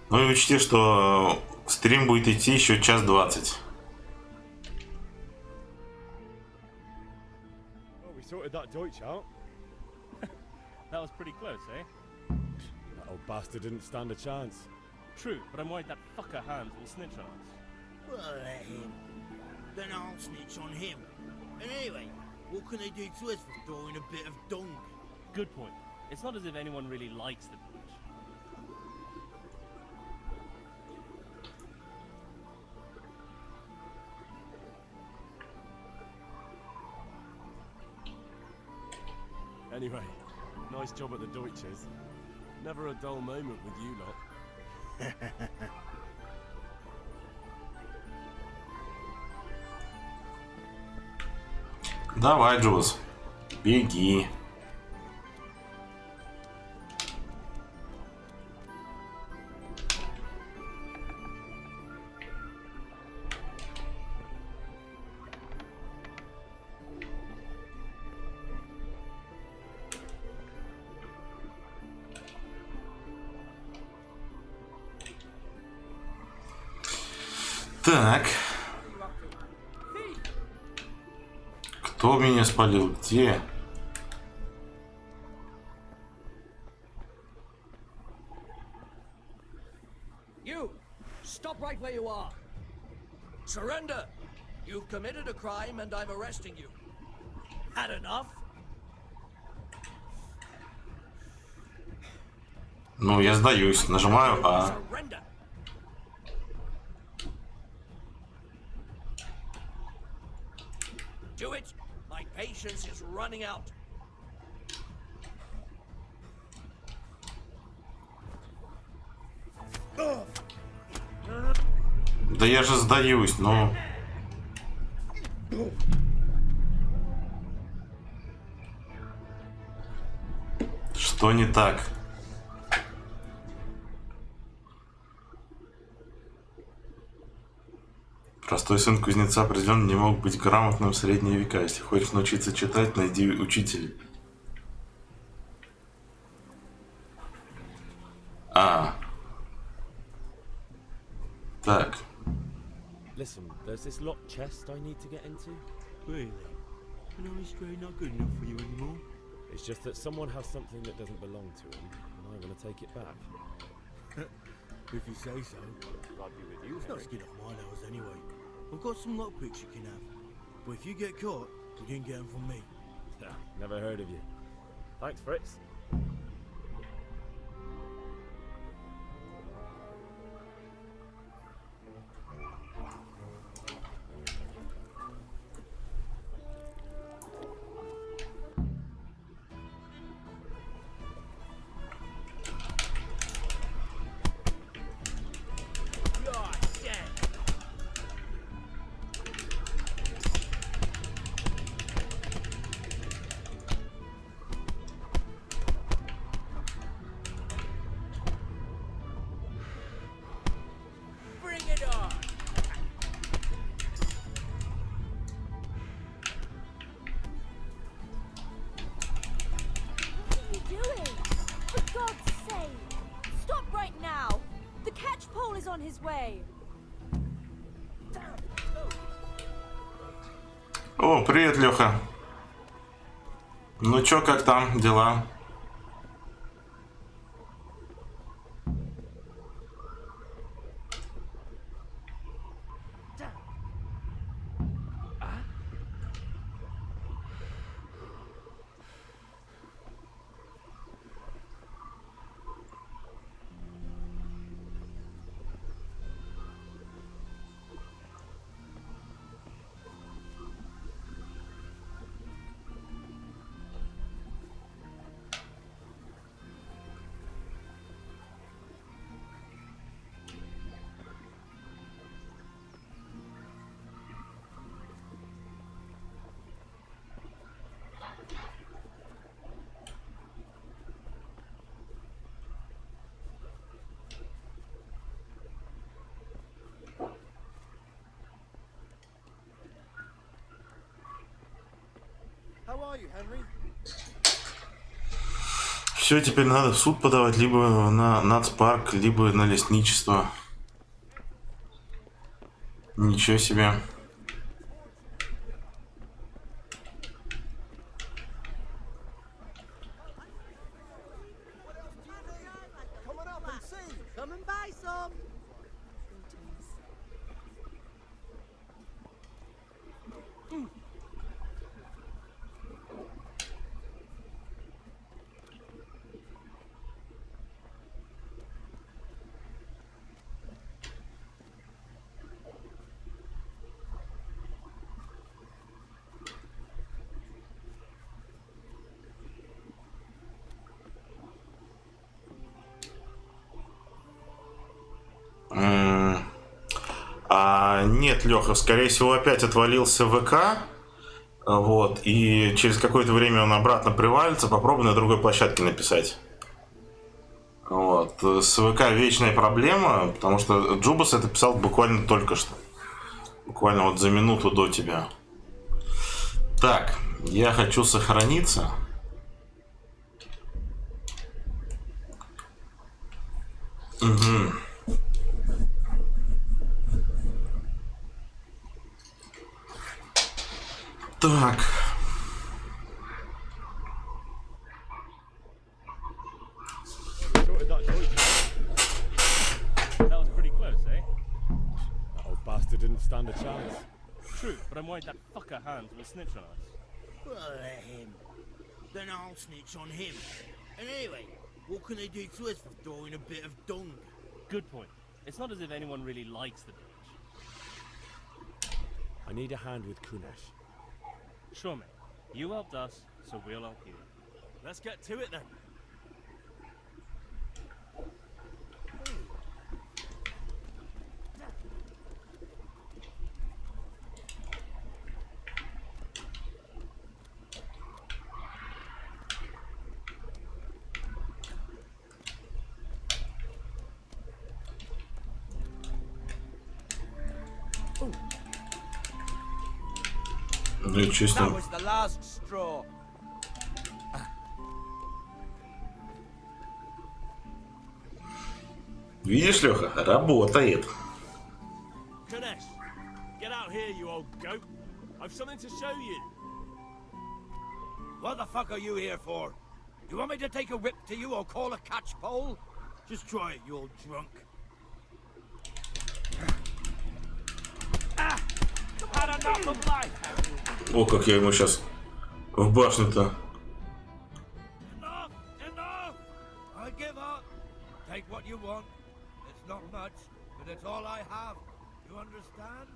Ну и учти, что стрим будет идти еще 1:20. Well, we sorted that Deutsch out. That was pretty close, eh? That old bastard didn't stand a chance. True, but I'm worried that fucker Hans will snitch on us. Well, let him. Then I'll snitch on him. And anyway, what can they do to us for throwing a bit of dung? Good point. It's not as if anyone really likes the village. Anyway, nice job at the Deutsches. Never a dull moment with you lot. Давай, Джуз, беги. Так. Кто меня спалил? Где? You! Stop right where you are! Surrender! You've committed a crime and I'm arresting you. Had enough? Ну, я сдаюсь. Нажимаю А. Surrender! Do it! My patience is running out. Да я же сдаюсь, но... Что не так? Простой сын кузнеца определенно не мог быть грамотным в средние века. Если хочешь научиться читать, найди учителя. Так. Listen, there's this locked chest I need to get into. Really? And only straight not good enough for you anymore? It's just that someone has something that doesn't belong to him, and I want to take it back. If you say so. I'd be with you. It's not skin off my nose anyway. I've got some lockpicks you can have. But if you get caught, you didn't get them from me. Never heard of you. Thanks, Fritz. О, привет, Леха. Ну чё, как там дела? How are you, Henry? Все, теперь надо в суд подавать, либо на нацпарк, либо на лесничество. Ничего себе. Come and buy some. Нет, Леха, скорее всего, опять отвалился ВК. Вот, и через какое-то время он обратно привалится. Попробуй на другой площадке написать. Вот. С ВК вечная проблема, потому что Джубас это писал буквально только что. Буквально вот за минуту до тебя. Так, я хочу сохраниться. Угу. Так. That was pretty close, eh? That old bastard didn't stand a chance. True, but I'm worried that fucker Hans will snitch on us. Well, let him. Then I'll snitch on him. And anyway, what can they do to us for throwing a bit of dung? Good point. It's not as if anyone really likes the village. I need a hand with Kunesh. Sure, mate. You helped us, so we'll help you. Let's get to it then. Ну и чисто. That was the last straw. Видишь, Леха, работает. Kunesh, get out here, you old goat. I've something to show you. What the fuck are you here for? You want me to take a whip to you or call a catch pole? Just try it, you old drunk. Had enough of life. О, как я ему сейчас в башню-то. Enough! Enough! I give up. Take what you want. It's not much, but it's all I have. You understand?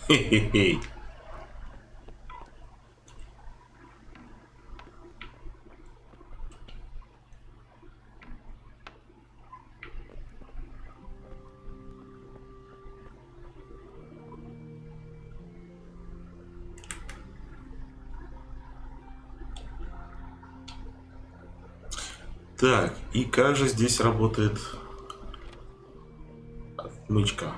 Хе-хе-хе. Так, и как же здесь работает отмычка?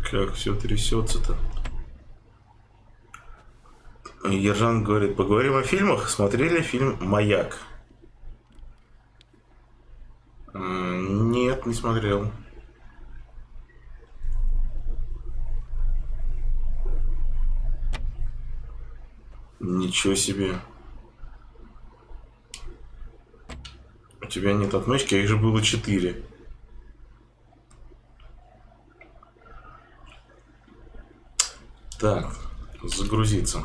Как все трясется-то. Ержан говорит, поговорим о фильмах. Смотрели фильм «Маяк»? Нет, не смотрел. Ничего себе. У тебя нет отмычки, а их же было 4. Так, загрузиться.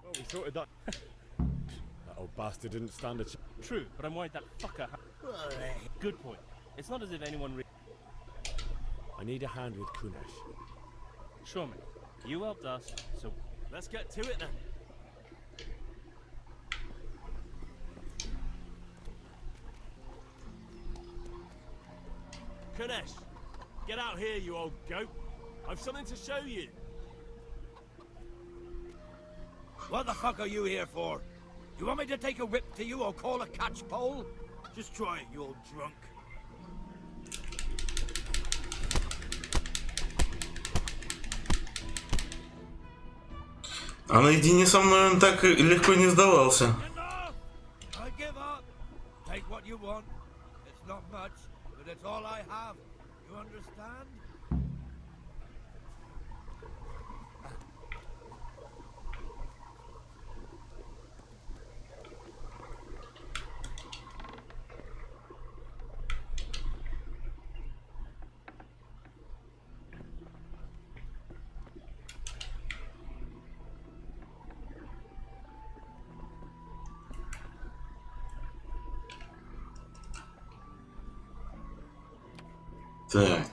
Well, we sorted that. That old bastard didn't stand a chance. True, but I'm worried that fucker. Good point. It's not as if anyone. I need a hand with Kunesh. Sure, mate. You helped us, so let's get to it then. Kunesh, get out here, you old goat. I've something to show you. What the fuck are you here for? You want me to take a whip to you or call a catch pole? Just try it, you old drunk. А наедине со мной он так легко не сдавался. I give up. Take what you want. It's not much, but it's all I have. You understand? Так.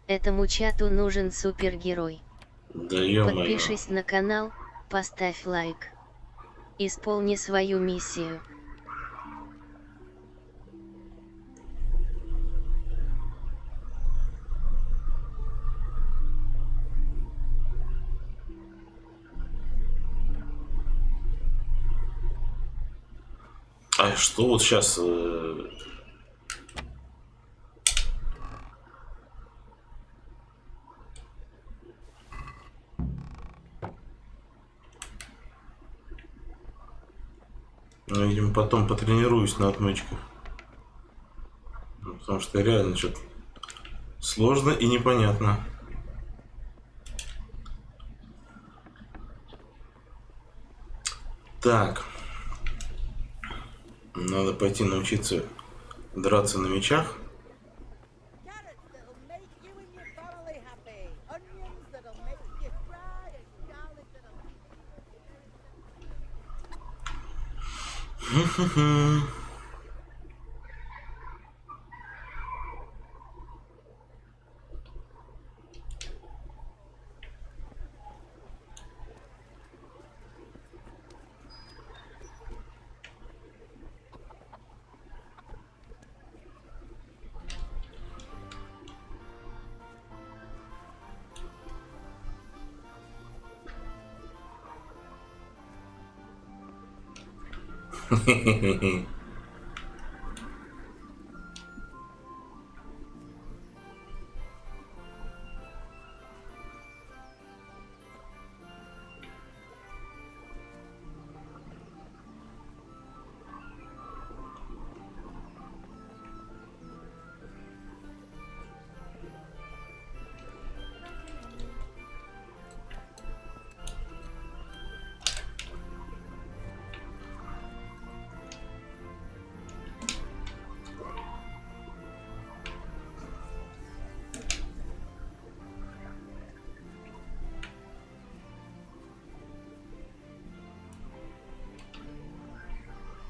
Этому чату нужен супергерой. Да ё-моё. Подпишись на канал, поставь лайк. Исполни свою миссию. А что вот сейчас... Ну, видимо, потом потренируюсь на отмычках. Потому что реально что-то сложно и непонятно. Так. Надо пойти научиться драться на мечах.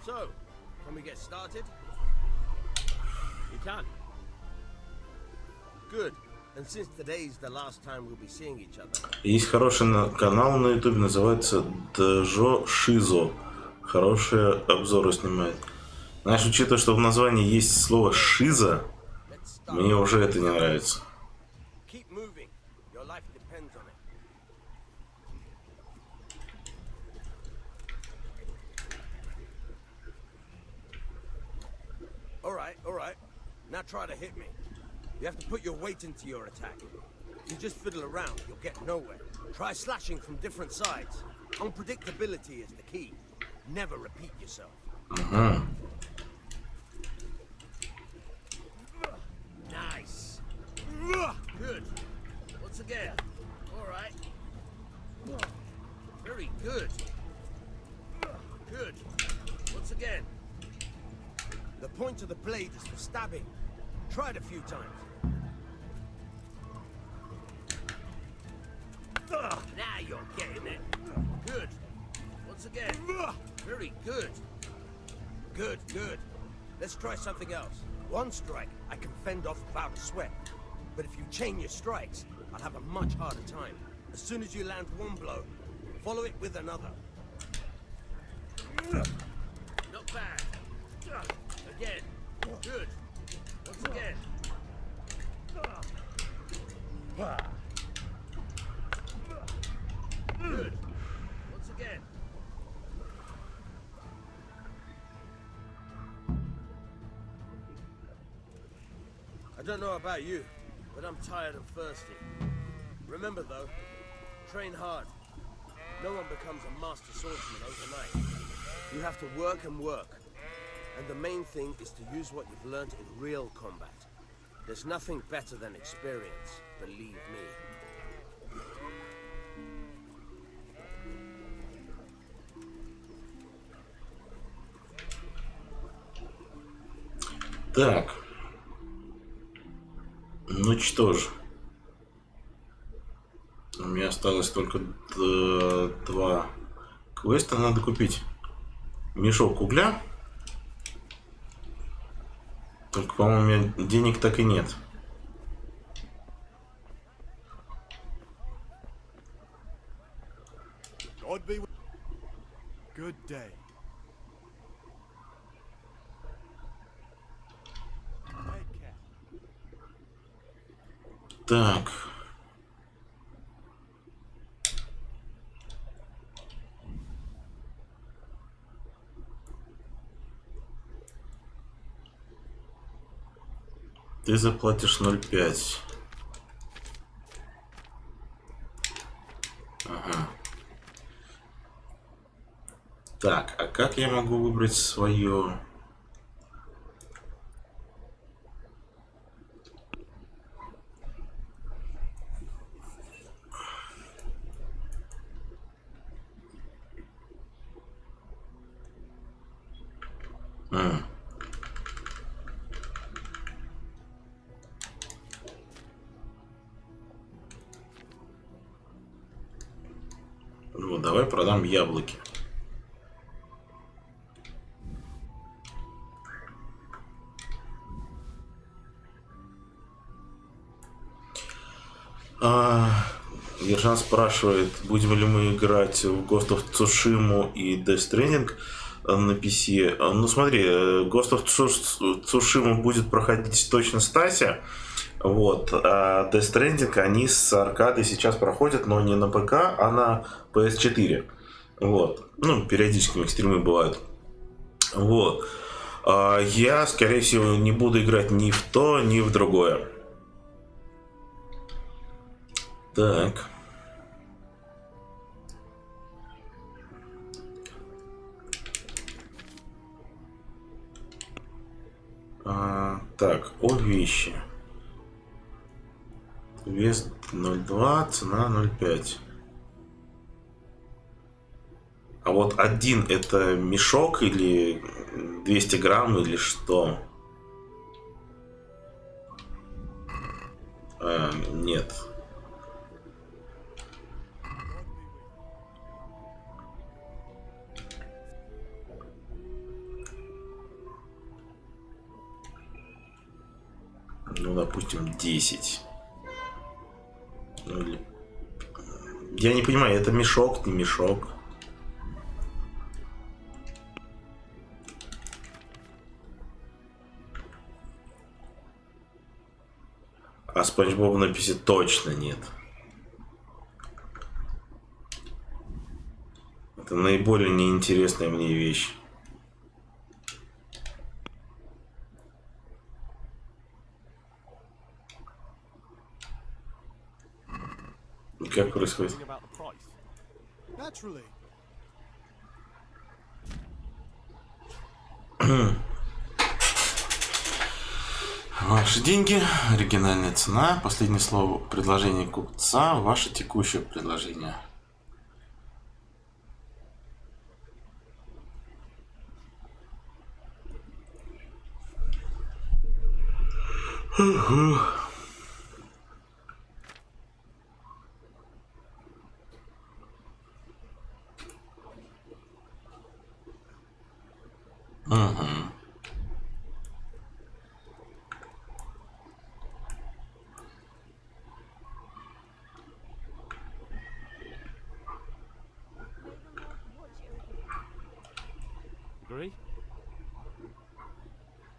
So, can we get started? You can. Good. And since today's the last time we'll be seeing each other. Есть хороший канал на ютубе, называется Джо Шизо. Хорошие обзоры снимает. Знаешь, учитывая, что в названии есть слово «шиза», мне уже это не нравится. Keep moving. Your life depends on it. All right. Now try to hit me. You have to put your weight into your attack. You just fiddle around, you'll get nowhere. Try slashing from different sides. Unpredictability is the key. Never repeat yourself. Nice. Good. Once again. All right. Very good. Good. Once again. The point of the blade is for stabbing. Try it a few times. Now you're getting it. Good. Once again. Very good. Good. Let's try something else. One strike, I can fend off without a sweat. But if you chain your strikes, I'll have a much harder time. As soon as you land one blow, follow it with another. Not bad. Again. Good. Once again. Good. Once again. I don't know about you, but I'm tired and thirsty. Remember though, train hard. No one becomes a master swordsman overnight. You have to work and work. And the main thing is to use what you've learned in real combat. There's nothing better than experience, believe me. Так. Ну что ж. У меня осталось только 2 квеста. Надо купить мешок угля. Только, по-моему, у меня денег так и нет. Good day. Так. Ты заплатишь 0,5. Ага. Так, а как я могу выбрать свое? Вот, давай продам яблоки. Ержан спрашивает, будем ли мы играть в Ghost of Tsushima и Death Stranding на PC. Ну смотри, Ghost of Tsushima будет проходить точно Стася. Вот. А Death Stranding они с аркадой сейчас проходят, но не на ПК, а на PS4. Вот. Ну, периодически у них стримы бывают. Вот. Я, скорее всего, не буду играть ни в то, ни в другое. Так. Так, о вещи. Вес 0,2, цена 0,5. А вот один это мешок или 200 грамм или что? Нет. Ну, допустим, 10. Ну, или... Я не понимаю, это мешок, не мешок. А Спанч Боб в написи точно нет. Это наиболее неинтересная мне вещь. И как происходит? Ваши деньги, оригинальная цена, последнее слово предложения купца, ваше текущее предложение. Agree?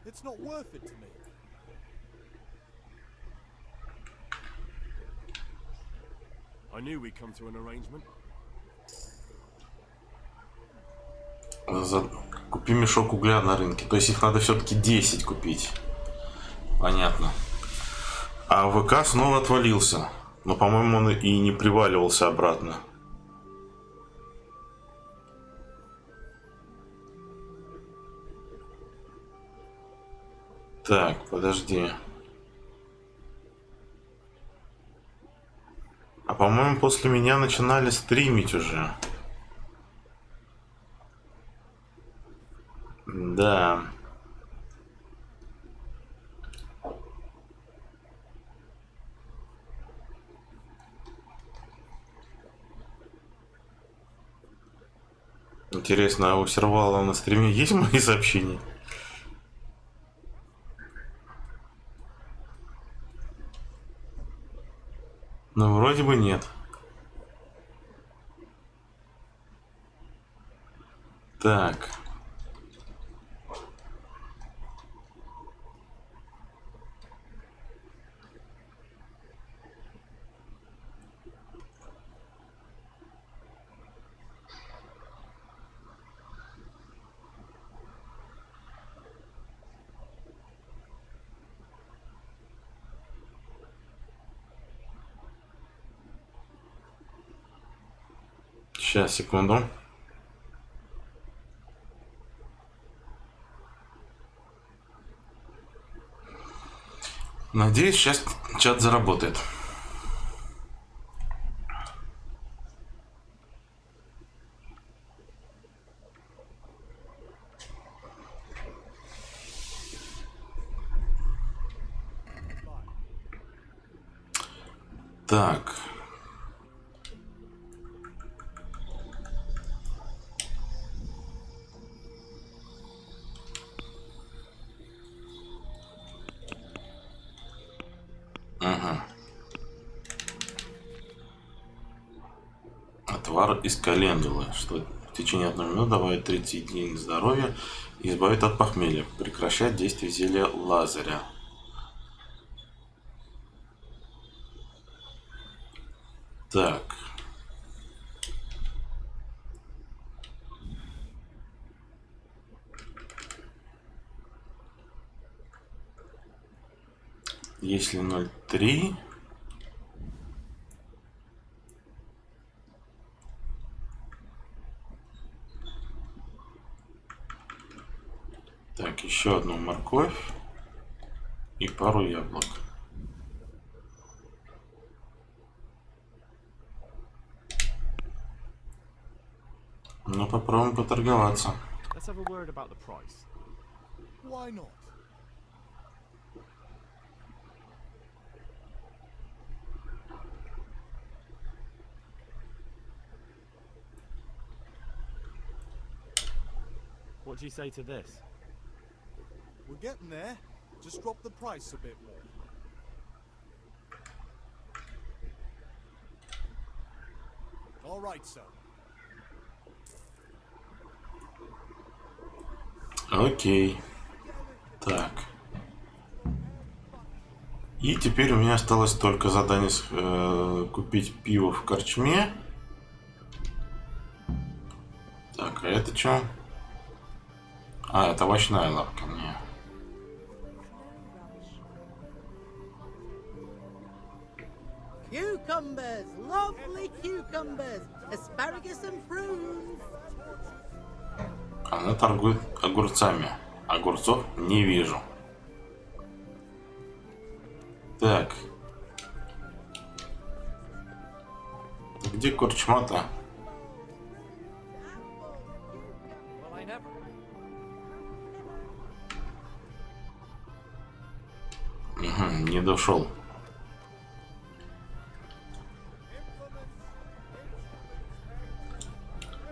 It's not worth it to me. I knew we'd come to an arrangement. Купи мешок угля на рынке. То есть их надо все-таки 10 купить. Понятно. А ВК снова отвалился. Но, по-моему, он и не приваливался обратно. Так, подожди. А по-моему, после меня начинали стримить уже. Да. Интересно, а у Сервала на стриме есть мои сообщения? Ну, вроде бы нет. Так. Сейчас, секунду. Надеюсь, сейчас чат заработает. Так. Ага. Отвар из календулы, что в течение 1 минуты добавит 30 единиц здоровья и избавит от похмелья. Прекращает действие зелья Лазаря. Так. Если 0,3... Так, еще одну морковь и пару яблок. Ну, попробуем поторговаться. Let's have a word about the price. Why not? What do you say to this? We're getting there. Just drop the price a bit more. All right, sir. Окей. Так. И теперь у меня осталось только задание купить пиво в корчме. Так, а это что? А, это овощная лавка мне. Cucumbers, lovely cucumbers, asparagus and prunes. Она торгует огурцами. Огурцов не вижу. Так. Где корчма-то? Угу, не дошел.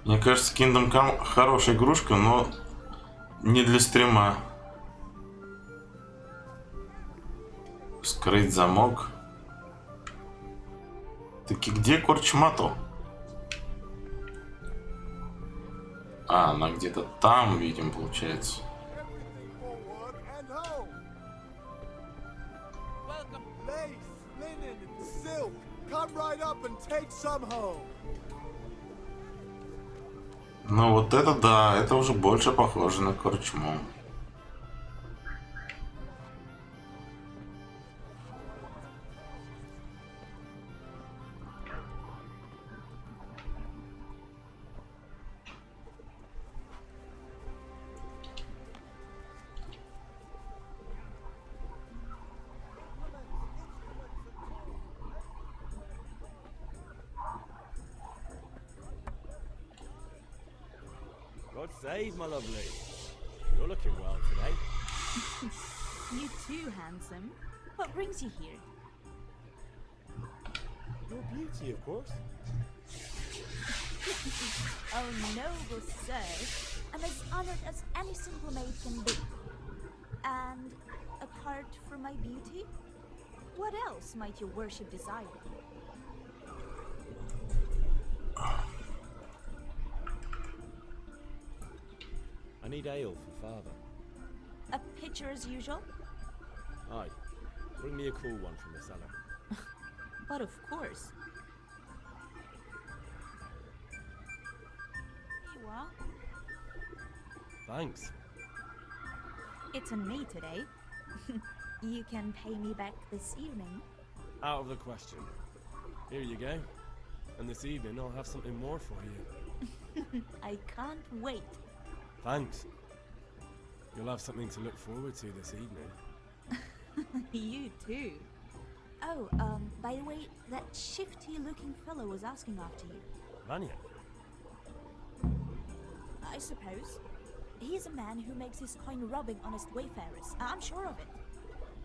Мне кажется, Kingdome Come хорошая игрушка, но не для стрима. Скрыть замок. Таки где корчма-то? А, она где-то там, видим, получается. Lace, linen, and silk. Come right up and take some home. Ну вот это да, это уже больше похоже на корчму. God save, my lovely. You're looking well today. You too, handsome. What brings you here? Your beauty, of course. Oh, noble sir. I'm as honored as any simple maid can be. And apart from my beauty, what else might your worship desire? I need ale for father. A pitcher as usual? Aye. Bring me a cool one from the cellar. But of course. Here you are. Thanks. It's on me today. You can pay me back this evening. Out of the question. Here you go. And this evening I'll have something more for you. I can't wait. Thanks. You'll have something to look forward to this evening. You too. Oh, by the way, that shifty-looking fellow was asking after you. Vanya? I suppose. He's a man who makes his coin robbing honest wayfarers. I'm sure of it.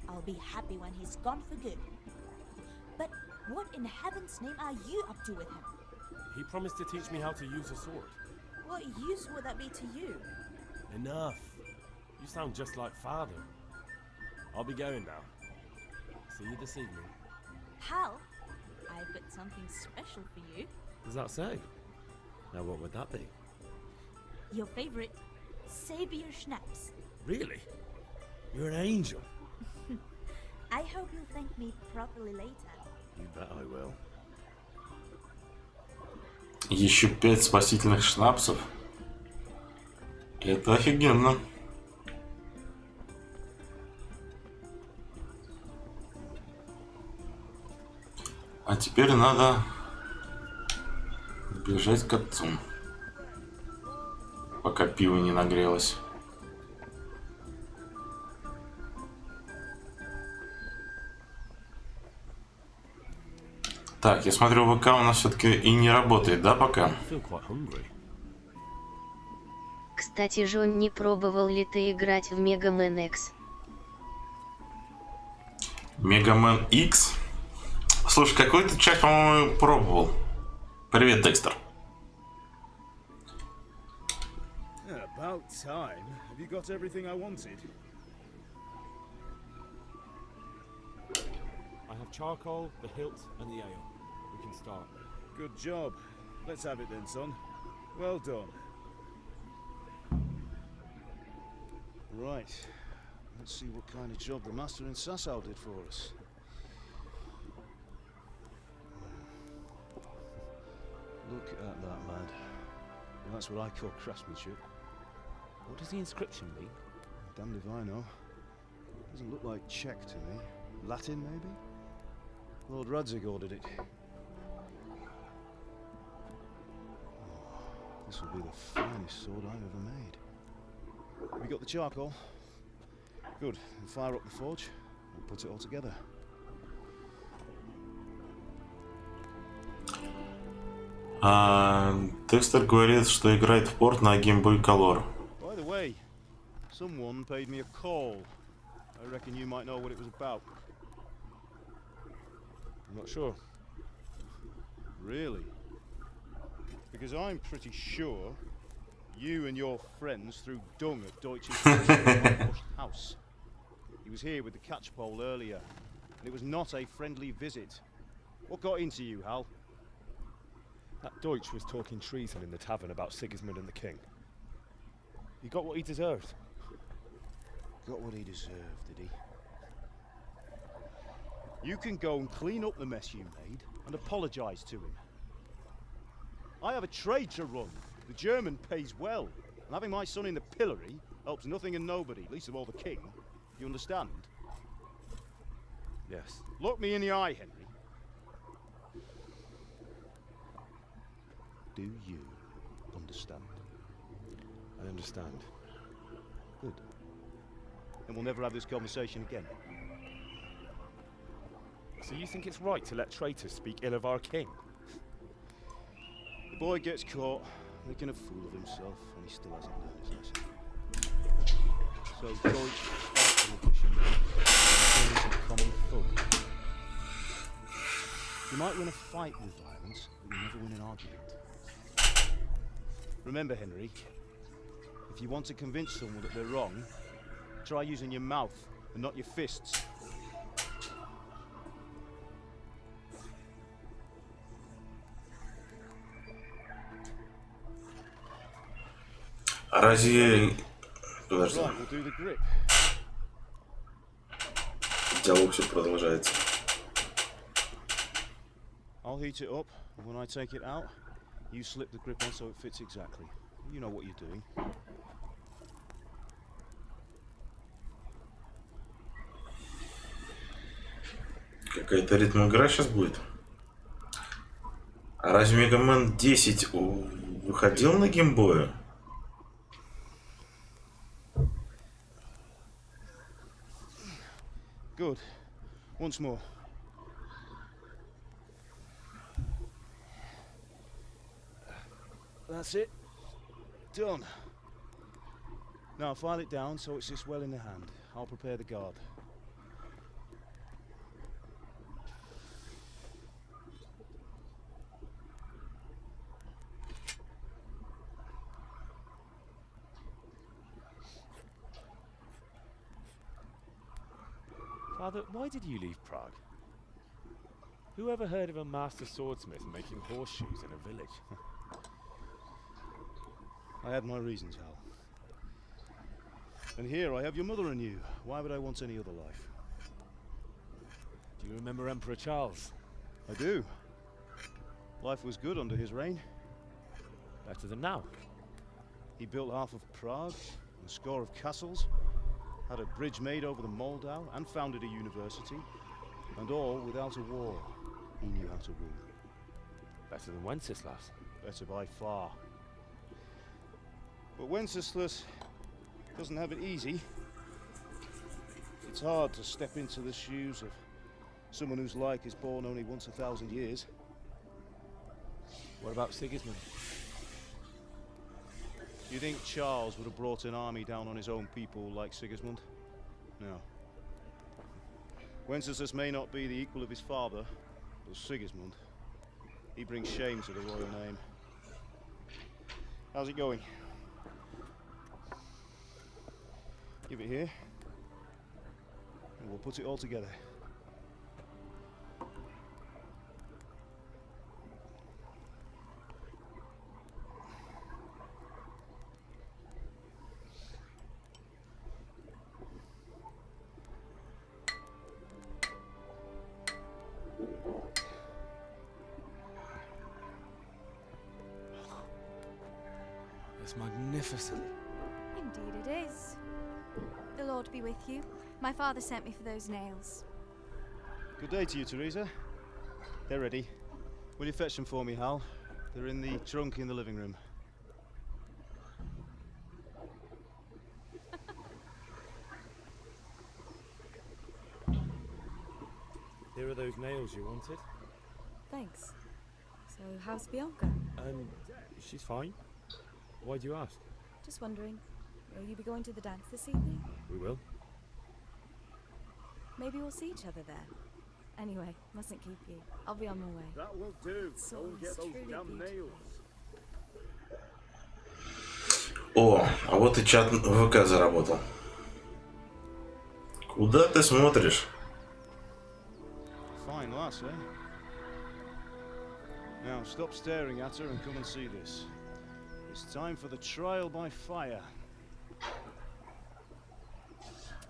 I'll be happy when he's gone for good. But what in heaven's name are you up to with him? He promised to teach me how to use a sword. What use would that be to you? Enough. You sound just like father. I'll be going now. See you this evening. Pal, I've got something special for you. Does that so? Now what would that be? Your favorite Savior Schnapps. Really? You're an angel. I hope you'll thank me properly later. You bet I will. Еще 5 спасительных шнапсов. Это офигенно. теперь надо бежать к отцу, пока пиво не нагрелось. Так, я смотрю, ВК у нас все-таки и не работает, да, пока? Кстати, Жон, не пробовал ли ты играть в Mega Man X? Mega Man X? Слушай, какую-то часть, по-моему, пробовал. Привет, Декстер. About time. Have you got everything I wanted? I have charcoal, the hilt, and the ale. We can start. Good job. Let's have it then, son. Well done. Right. Let's see what kind of job the master in Sasau did for us. Look at that, lad. Well, that's what I call craftsmanship. What does the inscription mean? Damned if I know. Doesn't look like Czech to me. Latin, maybe? Lord Radzig ordered it. Oh, this will be the finest sword I've ever made. Have you got the charcoal? Good. Then fire up the forge. We'll put it all together. Декстер говорит, что играет в порт на Game Boy Color. By the way, someone paid me a call. I reckon you might know what it was about. I'm not sure. Really? Because I'm pretty sure you and your friends threw dung at Deutsch's house. He was here with the catchpole earlier, and it was not a friendly visit. What got into you, Hal? That Deutsch was talking treason in the tavern about Sigismund and the king. He got what he deserved. Got what he deserved, did he? You can go and clean up the mess you made and apologise to him. I have a trade to run. The German pays well, and having my son in the pillory helps nothing and nobody, least of all the king. You understand? Yes. Look me in the eye, Henry. Do you understand? I understand. Good. Then we'll never have this conversation again. So you think it's right to let traitors speak ill of our king? The boy gets caught, making a fool of himself, and he still hasn't learned his lesson. So Deutsch starts an ambition into a common thug. You might win a fight with violence, but you'll never win an argument. Remember, Henry, if you want to convince someone that they're wrong, try using your mouth and not your fists. Разве... Подожди. Right, we'll do the grip. Диалог все продолжается. I'll heat it up, and when I take it out, you slip the grip on so it fits exactly. You know what you're doing. Какая-то ритм игра сейчас будет. А разве Mega Man 10 выходил на геймбое? Good. Once more. That's it. Done. Now file it down so it sits well in the hand. I'll prepare the guard. Father, why did you leave Prague? Who ever heard of a master swordsmith making horseshoes in a village? I had my reasons, Hal. And here I have your mother and you. Why would I want any other life? Do you remember Emperor Charles? I do. Life was good under his reign. Better than now. He built half of Prague, and a score of castles, had a bridge made over the Moldau, and founded a university, and all without a war. he knew how to rule. Better than Wenceslas. Better by far. But Wenceslas doesn't have it easy. It's hard to step into the shoes of someone whose like is born only once 1,000 years. What about Sigismund? You think Charles would have brought an army down on his own people like Sigismund? No. Wenceslas may not be the equal of his father, but Sigismund, he brings shame to the royal name. How's it going? Give it here, and we'll put it all together. It's magnificent. Indeed it is. The Lord be with you. My father sent me for those nails. Good day to you, Teresa. They're ready. Will you fetch them for me, Hal? They're in the trunk in the living room. Here are those nails you wanted. Thanks. So, how's Bianca? She's fine. Why do you ask? Just wondering, will you be going to the dance this evening? We will. Maybe we'll see each other there. Anyway, mustn't keep you. I'll be on my way. That will do. So Go and get those truly damn nails. О, а вот и чат ВК заработал. Куда ты смотришь? Fine lass, eh? Now stop staring at her and come and see this. It's time for the trial by fire.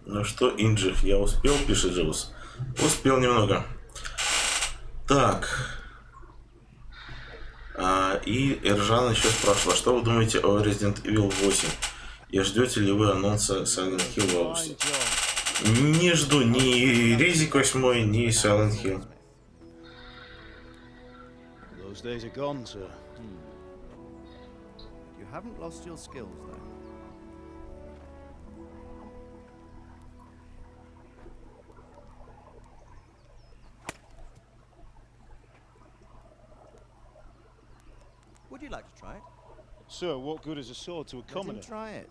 Ну что, Инджих, я успел, пишет Джоус. Успел немного. Так. И Эржан еще спрашивала, что вы думаете о Resident Evil 8? И ждете ли вы анонса Silent Hill в августе? Не жду ни Резик 8, ни Silent Hill. Those days are gone, sir. You haven't lost your skills, though. Would you like to try it? Sir, what good is a sword to a commoner? Let him try it.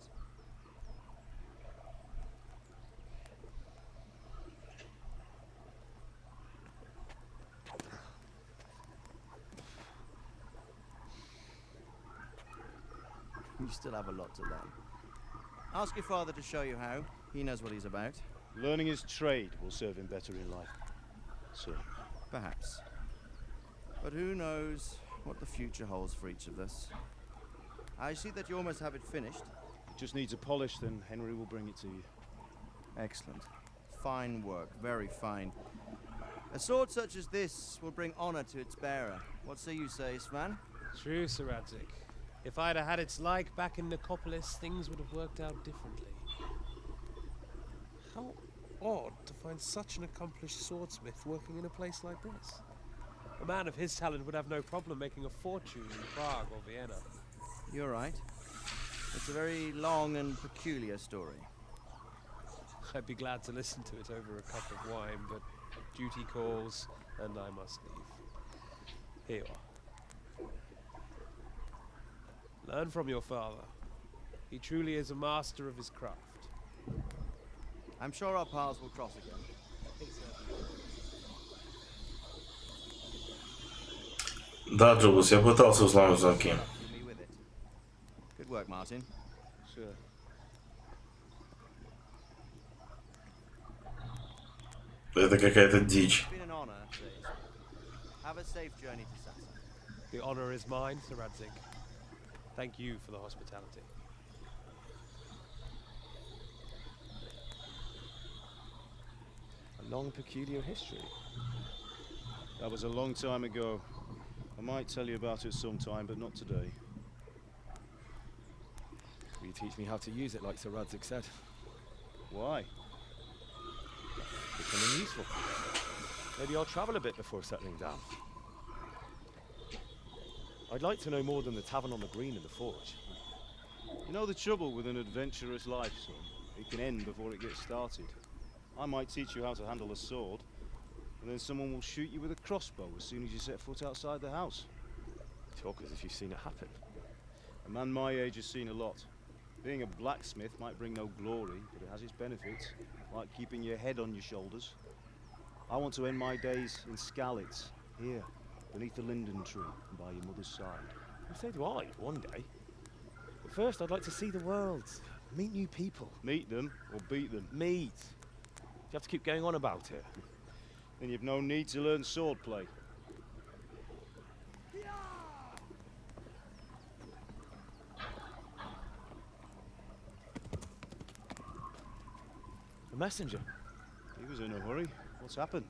You still have a lot to learn. Ask your father to show you how. He knows what he's about. Learning his trade will serve him better in life, sir. Perhaps. But who knows what the future holds for each of us. I see that you almost have it finished. It just needs a polish, then Henry will bring it to you. Excellent. Fine work, very fine. A sword such as this will bring honor to its bearer. What say you, Svan? True, Sir Radzik. If I'd have had its like back in Nicopolis, things would have worked out differently. How odd to find such an accomplished swordsmith working in a place like this. A man of his talent would have no problem making a fortune in Prague or Vienna. You're right. It's a very long and peculiar story. I'd be glad to listen to it over a cup of wine, but duty calls, and I must leave. Here you are. Learn from your father. He truly is a master of his craft. I'm sure our paths will cross again. Да, Джобус, я пытался взломать замки. Good work, Martin. Sure. Это какая-то дичь. It's been an honor, please. Have a safe journey to Sassa. The honor is mine, Sir Radzik. Thank you for the hospitality. A long, peculiar history. That was a long time ago. I might tell you about it sometime, but not today. Will you teach me how to use it, like Sir Radzik said? Why? Becoming useful. Maybe I'll travel a bit before settling down. I'd like to know more than the tavern on the green and the forge. You know the trouble with an adventurous life, son? It can end before it gets started. I might teach you how to handle a sword, and then someone will shoot you with a crossbow as soon as you set foot outside the house. Talk as if you've seen it happen. A man my age has seen a lot. Being a blacksmith might bring no glory, but it has its benefits, like keeping your head on your shoulders. I want to end my days in Skalitz, here, beneath the linden tree, and by your mother's side. Well, so do I, one day. But first, I'd like to see the world, meet new people. Meet them, or beat them? Meet. You have to keep going on about it. Then you've no need to learn swordplay. A messenger. He was in a hurry. What's happened?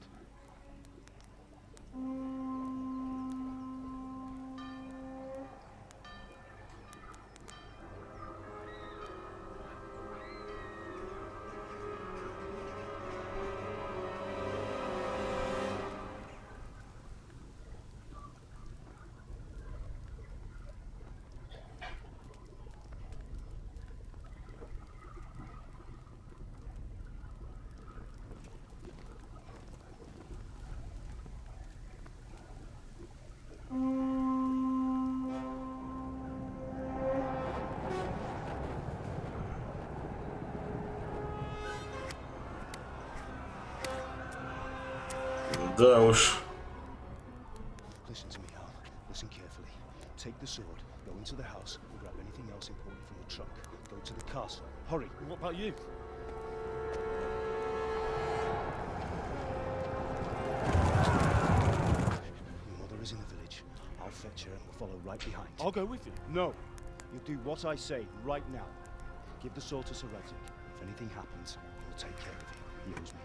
Да уж. Listen to me, Hal. Listen carefully. Take the sword, go into the house, and grab anything else important from the trunk. Go to the castle. Hurry. What about you? Your mother is in the village. I'll fetch her and we'll follow right behind. I'll go with you. No. You'll do what I say right now. Give the sword to Heretic. If anything happens, he'll take care of you. He owes me.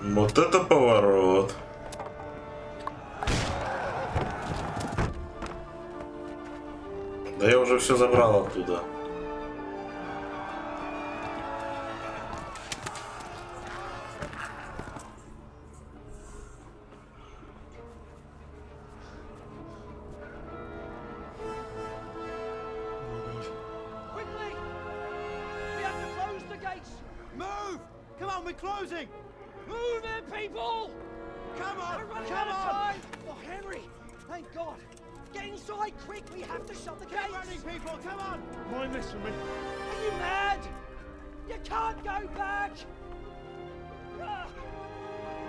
Вот это поворот. Да я уже все забрал оттуда. Quickly! We have to close the gates! Move! Come on, we're closing! Move it, people! Come on! We're running Come out of on! time! Oh, Henry! Thank God! Get inside quick! We have to shut the gates! Get running, people! Come on! Mind this for me. Are you mad? You can't go back! Ah.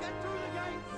Get through the gates!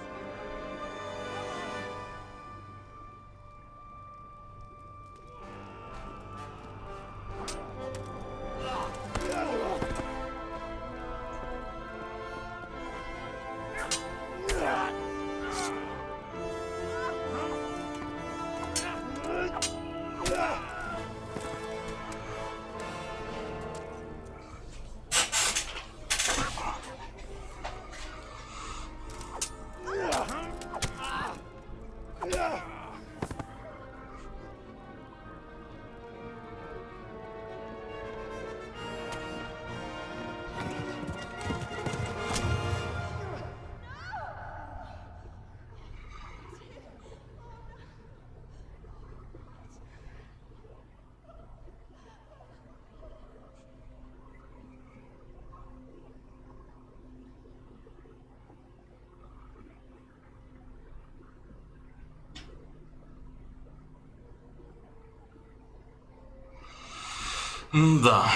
Да.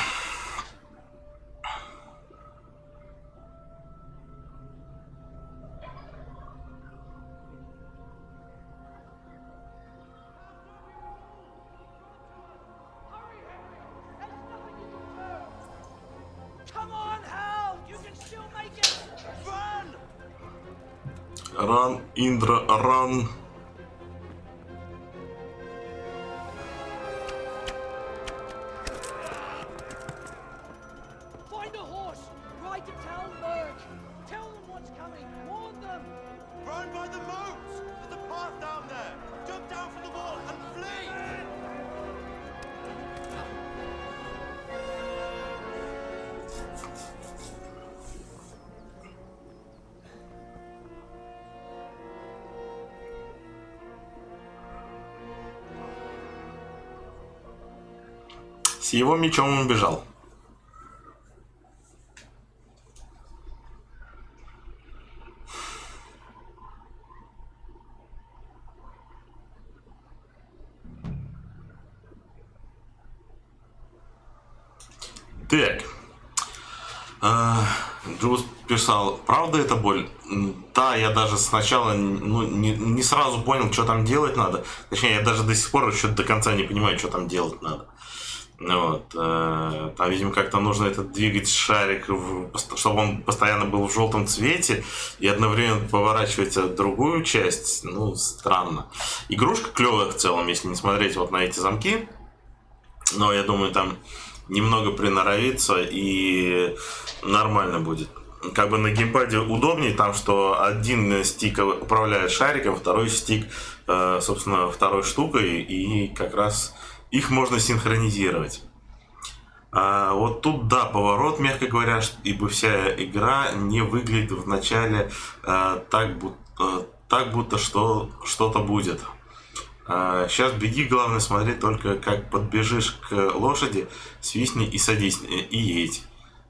Come on, Hal! You can still make it! Run! Run, Indra, run. Find a horse! Ride to town, Merc! Tell them what's coming! Warn them! Run by the moat! There's a path down there! Jump down from the wall and flee! С его мечом он бежал. Так. Джуз писал, правда это боль? Да, я даже сначала не сразу понял, что там делать надо. Точнее, я даже до сих пор еще до конца не понимаю, что там делать надо. Вот. Там, видимо, как-то нужно этот двигать шарик, чтобы он постоянно был в желтом цвете и одновременно поворачивать в другую часть. Ну, странно. Игрушка клевая в целом, если не смотреть вот на эти замки. Но я думаю, там немного приноровиться и нормально будет. Как бы на геймпаде удобнее, там что один стик управляет шариком, второй стик, собственно, второй штукой, и как раз их можно синхронизировать. Вот тут, да, поворот, мягко говоря, ибо вся игра не выглядит вначале так, будто что-то будет. Сейчас беги, главное смотреть только как подбежишь к лошади, свистни и садись, и едь.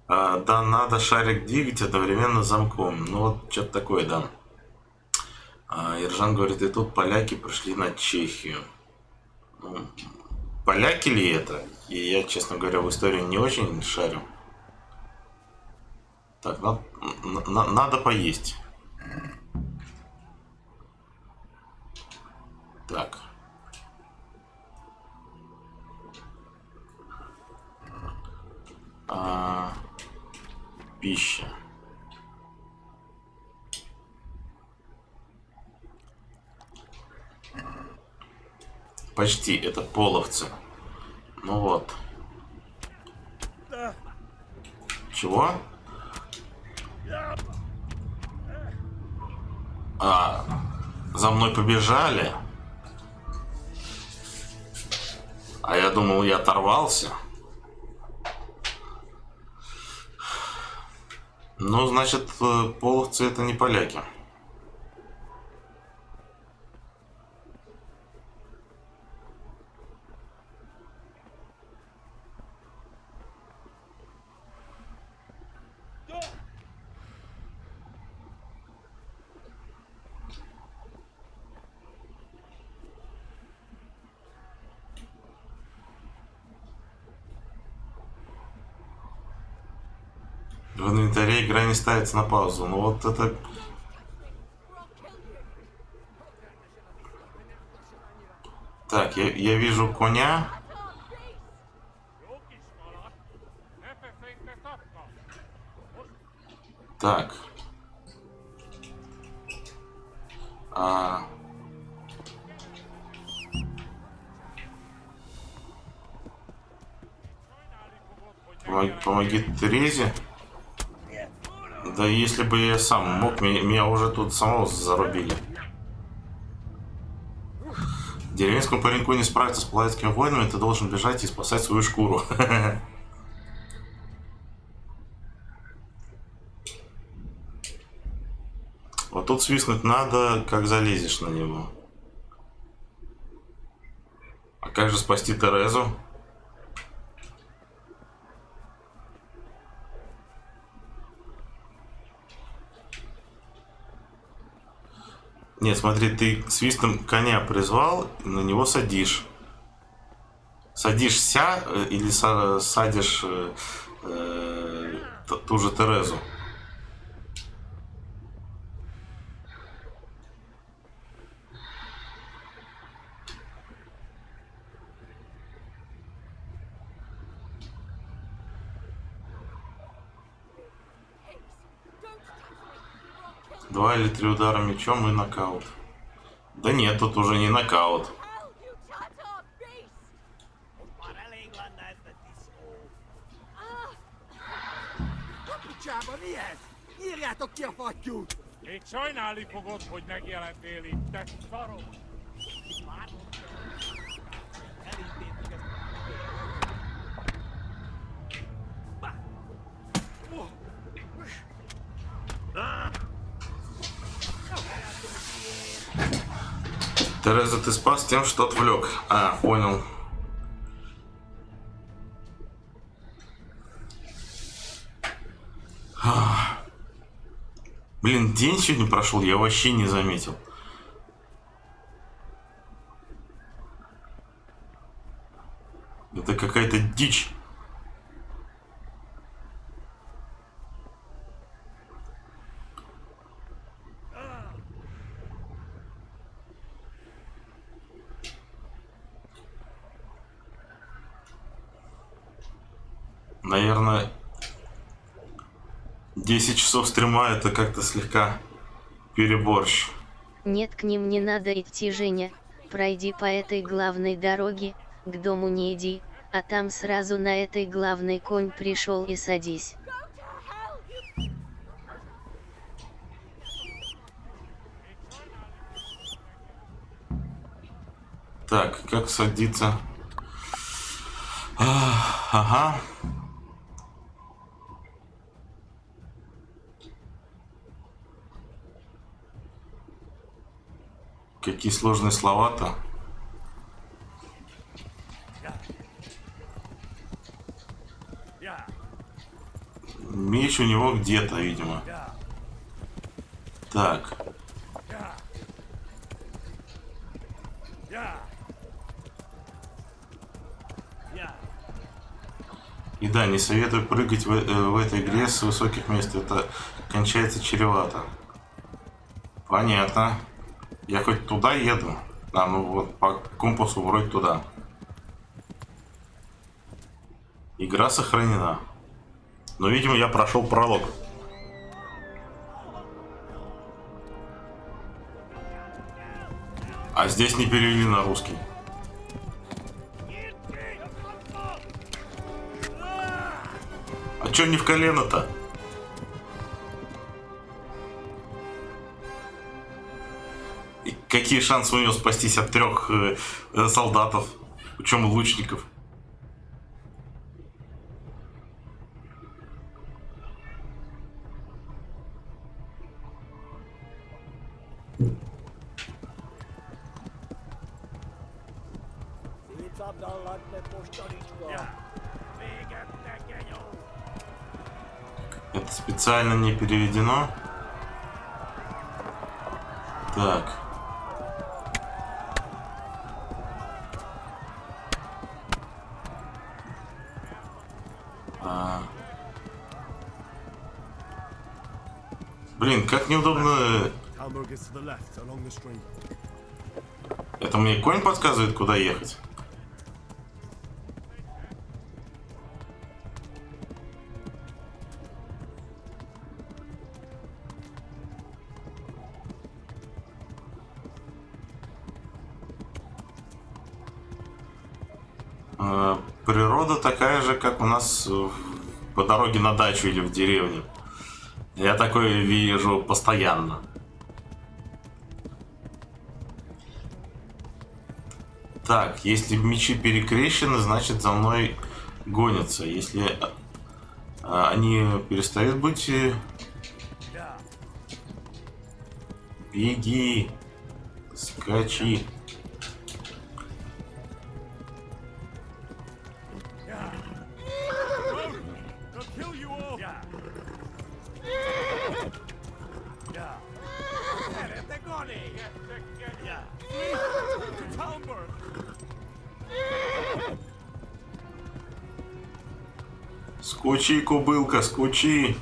Да, надо шарик двигать одновременно замком. Ну вот, что-то такое, да. Ержан говорит, и тут поляки пришли на Чехию. Ну, поляки ли это? И я, честно говоря, в историю не очень шарю. Так, надо поесть. Так. Пища. Почти, это половцы. Ну вот. Чего? За мной побежали. А я думал, я оторвался. Ну, значит, половцы это не поляки. В инвентаре игра не ставится на паузу. Ну вот это... Так, я вижу коня. Так. Помоги Терезе. Да если бы я сам мог, меня уже тут самого зарубили. Деревенскому пареньку не справиться с половецкими воинами, ты должен бежать и спасать свою шкуру. Вот тут свистнуть надо, как залезешь на него. А как же спасти Терезу? Нет, смотри, ты свистом коня призвал, на него садишь. Садишься или садишь ту же Терезу. Два или три удара мечом и нокаут. Да нет, тут уже не нокаут. Írjátok ki a fattyút! Még sajnálni fogod, hogy megjelentél itt, te szarom! Тереза, ты спас тем, что отвлек. Понял. Блин, день сегодня прошел, я вообще не заметил. Это какая-то дичь. Наверное, 10 часов стрима это как-то слегка переборщ. Нет, к ним не надо идти, Женя. Пройди по этой главной дороге, к дому не иди, а там сразу на этой главной конь пришел и садись. Так, как садиться? Ага. Какие сложные слова-то. Меч у него где-то, видимо. Так. И да, не советую прыгать в этой игре с высоких мест. Это кончается чревато. Понятно. Я хоть туда еду? А, ну вот по компасу вроде туда. Игра сохранена. Но, видимо, я прошел пролог. А здесь не перевели на русский. А чё не в колено-то? И какие шансы у него спастись от 3 солдатов, причем лучников? Это специально не переведено. Так. Блин, как неудобно. Это мне конь подсказывает, куда ехать? Природа такая же, как у нас по дороге на дачу или в деревню. Я такое вижу постоянно. Так, если мечи перекрещены, значит за мной гонятся. Если они перестают быть... Беги, скачи. Скучи, кобылка, скучи.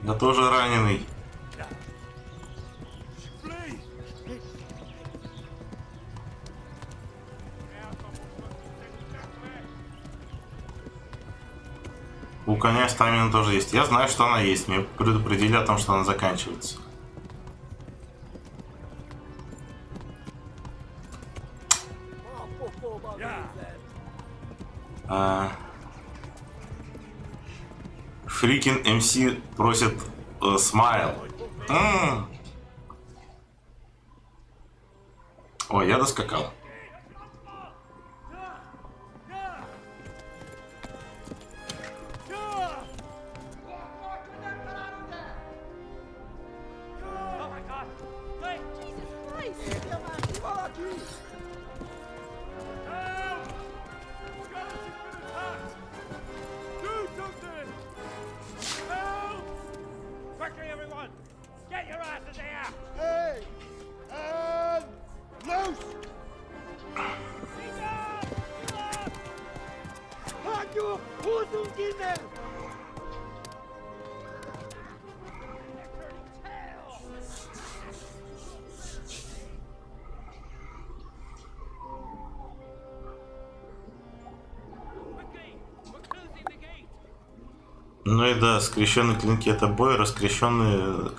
Я тоже раненый. У коня стамина тоже есть. Я знаю, что она есть. Мне предупредили о том, что она заканчивается. Фрикин МС просит смайл. Ой, я доскакал. Ну и да, скрещенные клинки это бой, раскрещенные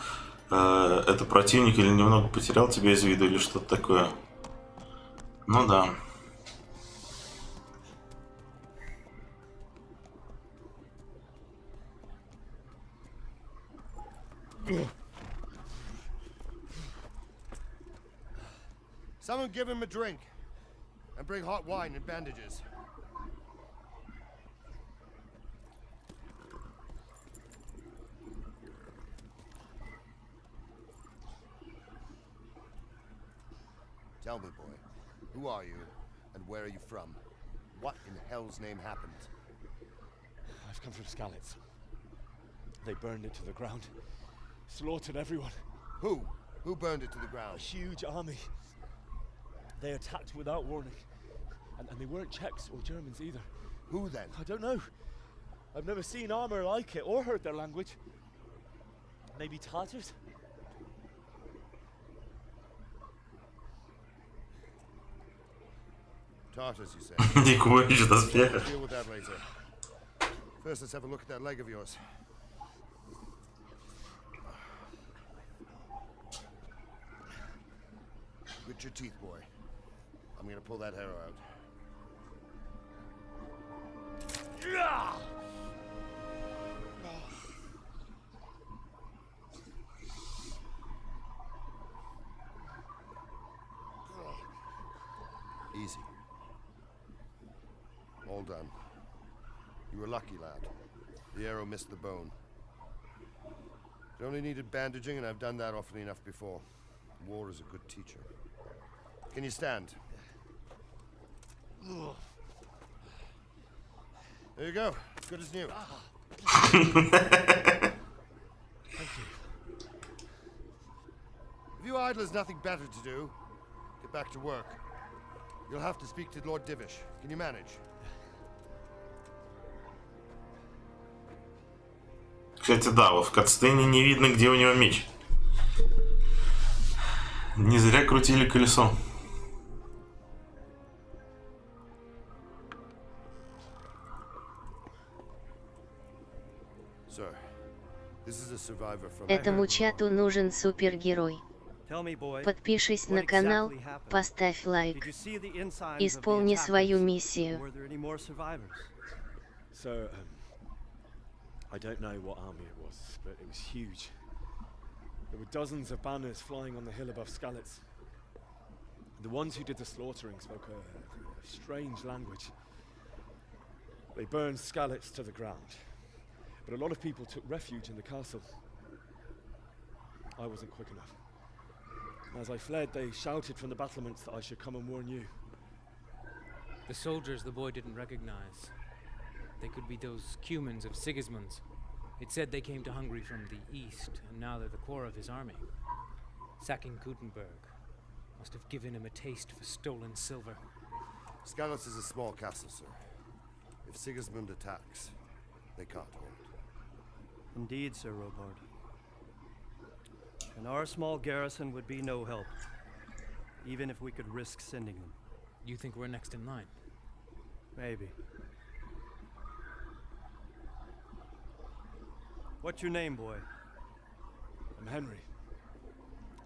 это противник или немного потерял тебя из виду или что-то такое. Ну да. Someone give him a drink. And bring hot wine and bandages. Tell me, boy, who are you and where are you from? What in hell's name happened? I've come from Skalitz. They burned it to the ground. Slaughtered everyone. Who? Who burned it to the ground? A huge army. They attacked without warning. And they weren't Czechs or Germans either. Who then? I don't know. I've never seen armor like it or heard their language. Maybe Tatars? Tartars, you say? Нику, Deal with that later. First, let's have a look at that leg of yours. Grit your teeth, boy. I'm gonna pull that arrow out. Easy. All done. You were lucky, lad. The arrow missed the bone. It only needed bandaging, and I've done that often enough before. War is a good teacher. Can you stand? There you go. Good as new. Thank you. If you idlers nothing better to do, get back to work. You'll have to speak to Lord Divish. Can you manage? Кстати, да, вот в катсцене не видно, где у него меч. Не зря крутили колесо. Этому чату нужен супергерой. Подпишись на канал, поставь лайк. Исполни свою миссию. So, I don't know what army it was, but it was huge. There were dozens of banners flying on the hill above Skalitz. The ones who did the slaughtering spoke a strange language. They burned Skalitz to the ground, but a lot of people took refuge in the castle. I wasn't quick enough. As I fled, they shouted from the battlements that I should come and warn you. The soldiers the boy didn't recognize. They could be those Cumans of Sigismund's. It said they came to Hungary from the east, and now they're the core of his army. Sacking Gutenberg must have given him a taste for stolen silver. Skalitz is a small castle, sir. If Sigismund attacks, they can't hold. Indeed, Sir Robard. And our small garrison would be no help, even if we could risk sending them. You think we're next in line? Maybe. What's your name, boy? I'm Henry,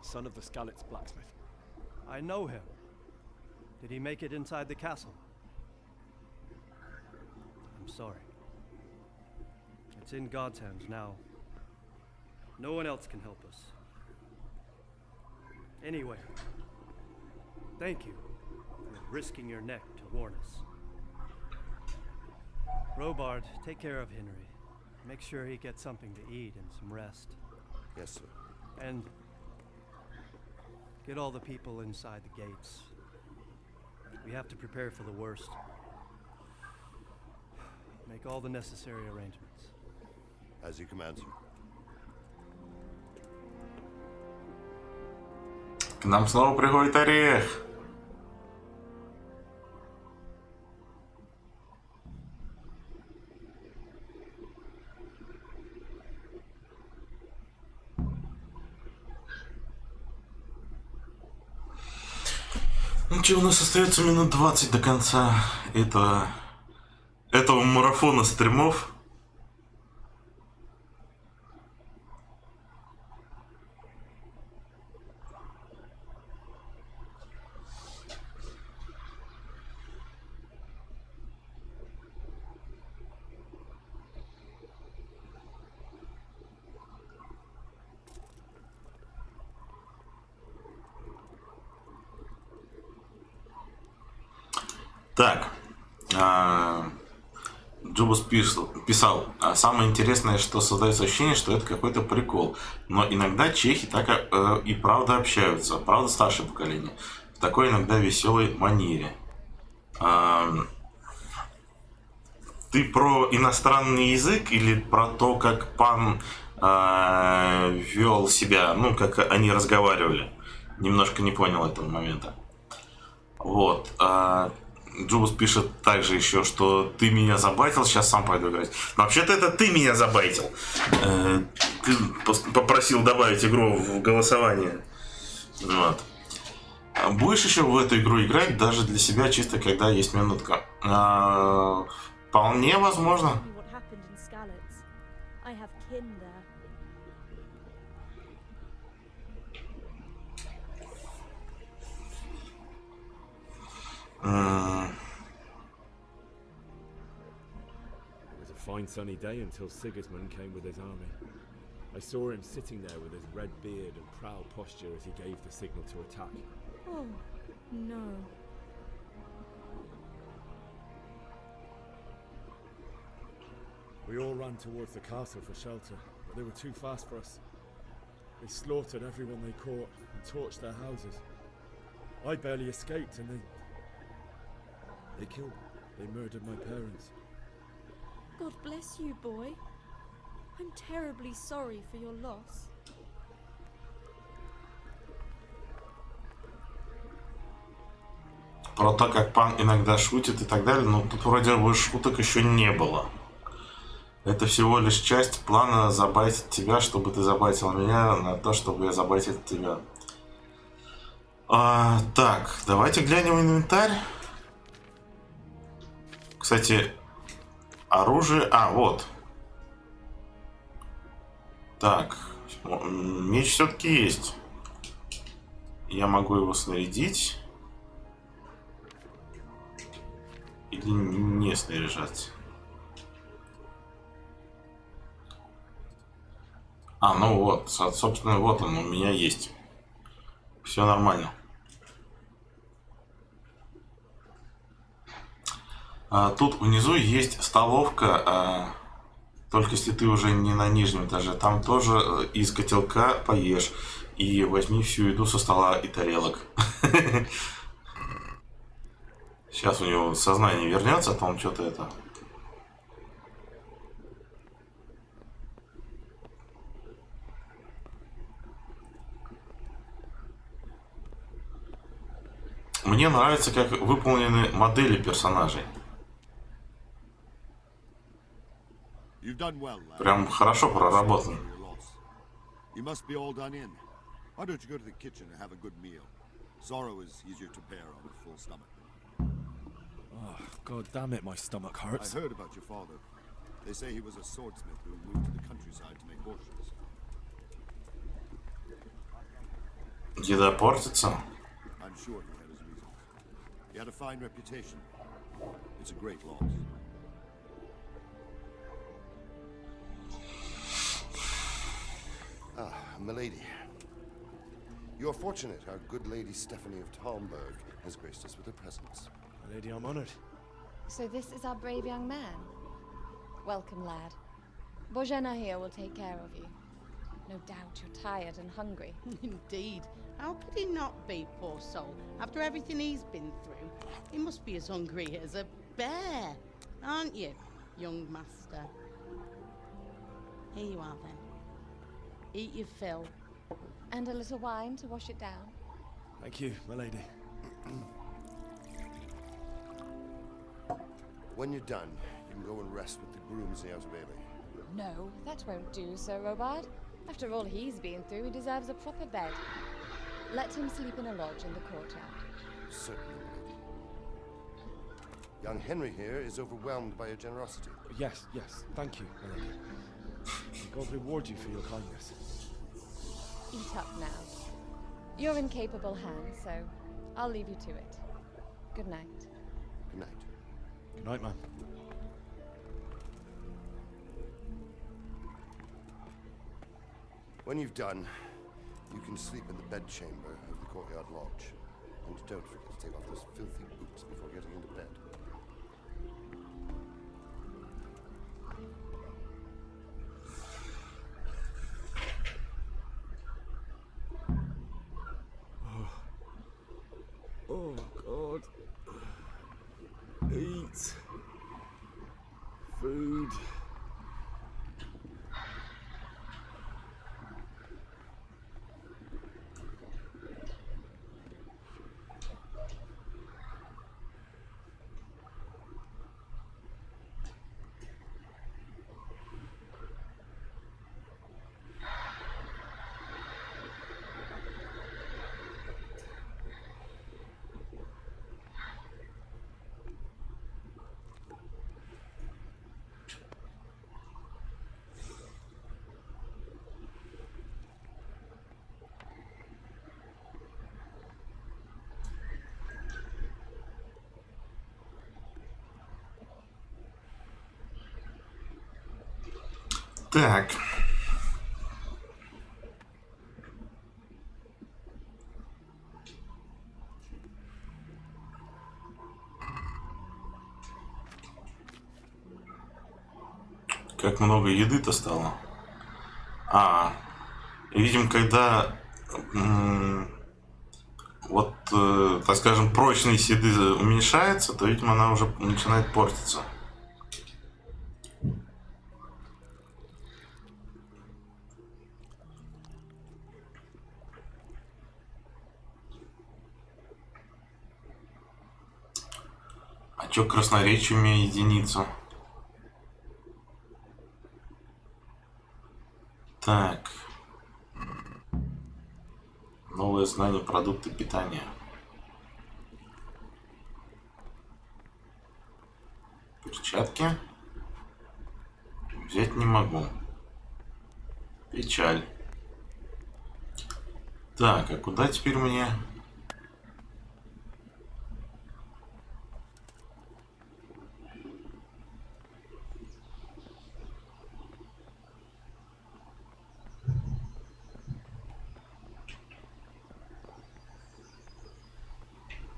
son of the Skalitz blacksmith. I know him. Did he make it inside the castle? I'm sorry. It's in God's hands now. No one else can help us. Anyway, thank you for risking your neck to warn us. Robard, take care of Henry. Make sure he gets something to eat and some rest. Yes, sir. And get all the people inside the gates. We have to prepare for the worst. Make all the necessary arrangements. As he commands you. К нам снова приходит орех. Ну что, у нас остается минут 20 до конца этого марафона стримов. Так. Джубус писал, самое интересное, что создается ощущение, что это какой-то прикол. Но иногда чехи так и правда общаются, правда старшее поколение, в такой иногда веселой манере. Ты про иностранный язык или про то, как пан вел себя, ну, как они разговаривали? Немножко не понял этого момента. Вот. Джубус пишет также еще, что ты меня забайтил, сейчас сам пойду играть. Но вообще-то это ты меня забайтил. Ты попросил добавить игру в голосование. Вот. Будешь еще в эту игру играть даже для себя, чисто когда есть минутка? Вполне возможно. It was a fine sunny day until Sigismund came with his army. I saw him sitting there with his red beard and proud posture as he gave the signal to attack. Oh, no. We all ran towards the castle for shelter, but they were too fast for us. They slaughtered everyone they caught and torched their houses. I barely escaped and they killed, they murdered my parents. God bless you, boy. I'm terribly sorry for your loss. Про то, как пан иногда шутит и так далее, но тут вроде бы шуток еще не было. Это всего лишь часть плана забайтить тебя, чтобы ты забайтил меня, на то, чтобы я забайтил тебя. Так, давайте глянем инвентарь. Кстати, оружие... вот. Так, меч все-таки есть. Я могу его снарядить. Или не снаряжать. Ну вот, собственно, вот он у меня есть. Все нормально. Тут внизу есть столовка, только если ты уже не на нижнем этаже. Там тоже из котелка поешь и возьми всю еду со стола и тарелок. Сейчас у него сознание вернется, то он что-то это... Мне нравится, как выполнены модели персонажей. Прям хорошо проработан. You must be all done in. Why don't you go to the kitchen and have a good meal? Sorrow is easier to bear on a full stomach. Oh, God damn it, my stomach hurts. I heard about your father. They say he was a swordsmith who moved to the countryside to make horseshoes. Еда портится. I'm sure he had his reasons. He had a fine reputation. It's a great loss. Milady. You're fortunate our good lady Stephanie of Talmberg has graced us with her presence. Lady, I'm honored. So this is our brave young man. Welcome, lad. Bojana here will take care of you. No doubt you're tired and hungry. Indeed. How could he not be, poor soul? After everything he's been through, he must be as hungry as a bear, aren't you, young master? Here you are, then. Eat your fill. And a little wine to wash it down. Thank you, my lady. When you're done, you can go and rest with the grooms in the Outer Bailey. No, that won't do, Sir Robard. After all he's been through, he deserves a proper bed. Let him sleep in a lodge in the courtyard. Certainly, lady. Young Henry here is overwhelmed by your generosity. Yes, thank you, my lady. May God reward you for your kindness. Eat up now. You're in capable hands, so I'll leave you to it. Good night. Good night. Good night, man. When you've done, you can sleep in the bedchamber of the courtyard lodge. And don't forget to take off those filthy boots before getting into bed. Oh, God. Eat. Food. Так. Как много еды-то стало. Видимо, когда вот, так скажем, прочность еды уменьшается, то, видимо, она уже начинает портиться. А чё красноречие у меня единица? Так. Новое знание, продукты питания. Перчатки. Взять не могу. Печаль. Так, а куда теперь мне?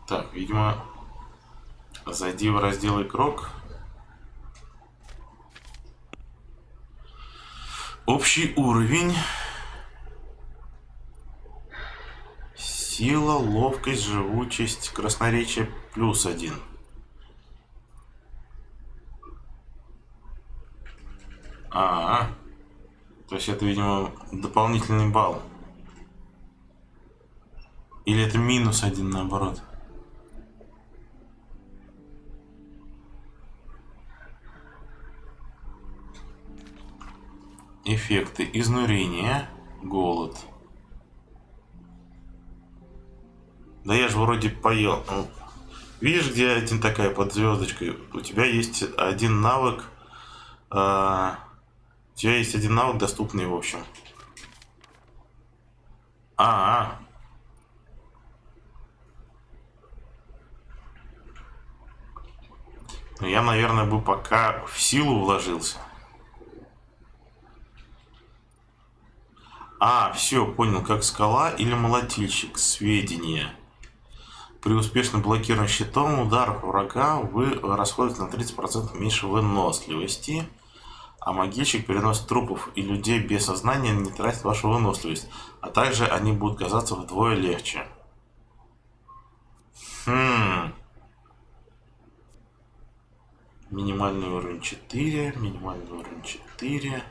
Так, видимо, зайди в раздел игрок. Общий уровень. Сила, ловкость, живучесть, красноречие +1. То есть это, видимо, дополнительный балл. Или это -1 наоборот. Эффекты. Изнурение. Голод. Да я же вроде поел. Видишь, где один такая под звездочкой? У тебя есть один навык. У тебя есть один навык, доступный, в общем. Ну, я, наверное, бы пока в силу вложился. Все, понял, как скала или молотильщик. Сведения. При успешном блокировании щитом ударов врага вы расходуете на 30% меньше выносливости, а могильщик переносит трупов и людей без сознания не тратит вашу выносливость, а также они будут казаться вдвое легче. Минимальный уровень 4, минимальный уровень 4.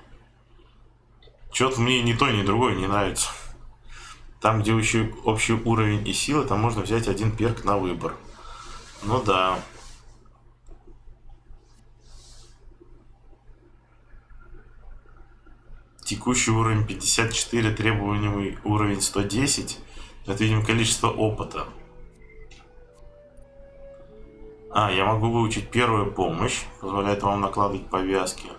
Что-то мне ни то, ни другое не нравится. Там, где общий уровень и силы, там можно взять один перк на выбор. Ну да. Текущий уровень 54, требуемый уровень 110. Это, видимо, количество опыта. Я могу выучить первую помощь. Позволяет вам накладывать повязки.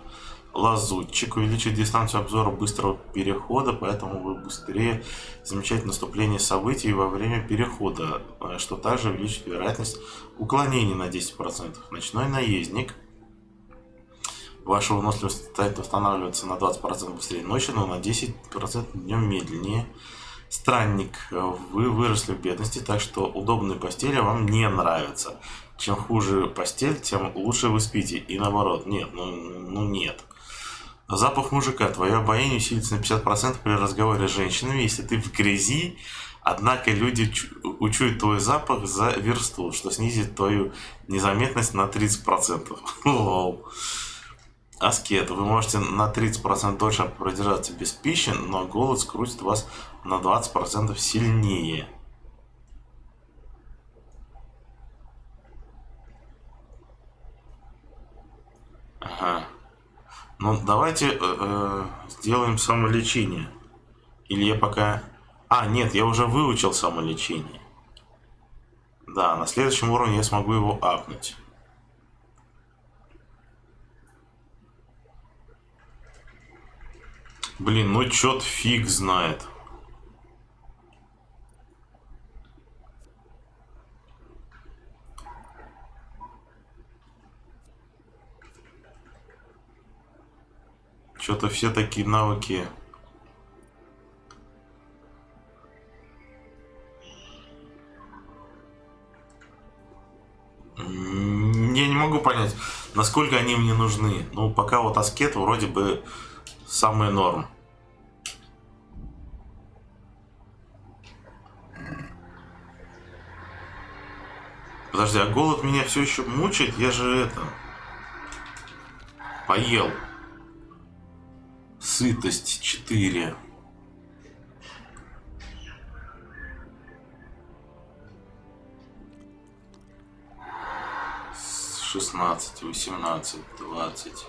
Лазутчик увеличит дистанцию обзора быстрого перехода, поэтому вы быстрее замечаете наступление событий во время перехода, что также увеличит вероятность уклонения на 10%. Ночной наездник. Ваша выносливость станет восстанавливаться на 20% быстрее ночью, но на 10% днем медленнее. Странник, вы выросли в бедности, так что удобные постели вам не нравятся. Чем хуже постель, тем лучше вы спите. И наоборот. Нет, ну нет. Запах мужика. Твое обаяние усилится на 50% при разговоре с женщинами, если ты в грязи. Однако люди учуют твой запах за версту, что снизит твою незаметность на 30%. Лол. Аскет. Вы можете на 30% дольше продержаться без пищи, но голод скрутит вас на 20% сильнее. Ага. Ну, давайте сделаем самолечение. Или я пока... А, нет, я уже выучил самолечение. Да, на следующем уровне я смогу его апнуть. Блин, ну чё-то фиг знает. Что-то все такие навыки. Я не могу понять, насколько они мне нужны. Ну, пока вот аскет вроде бы самый норм. Подожди, а голод меня все еще мучает? Я же это... Поел. Сытость 4. С 16, 18, 20.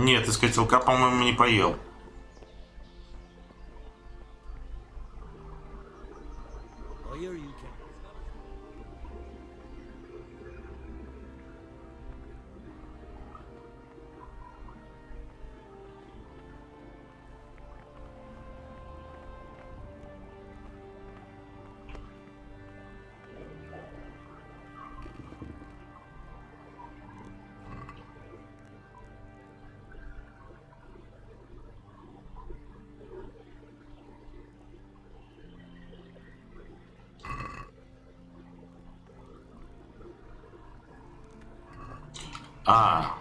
Нет, из целиком, по-моему, не поел. А.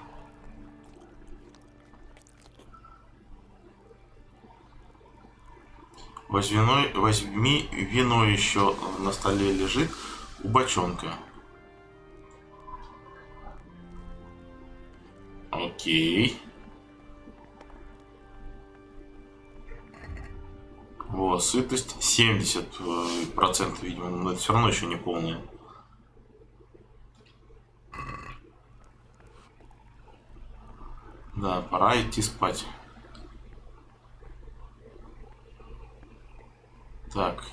Возьми вино еще на столе лежит у бочонка. Окей. Вот, сытость 70%, видимо, но это все равно еще не полная. Да, пора идти спать. Так.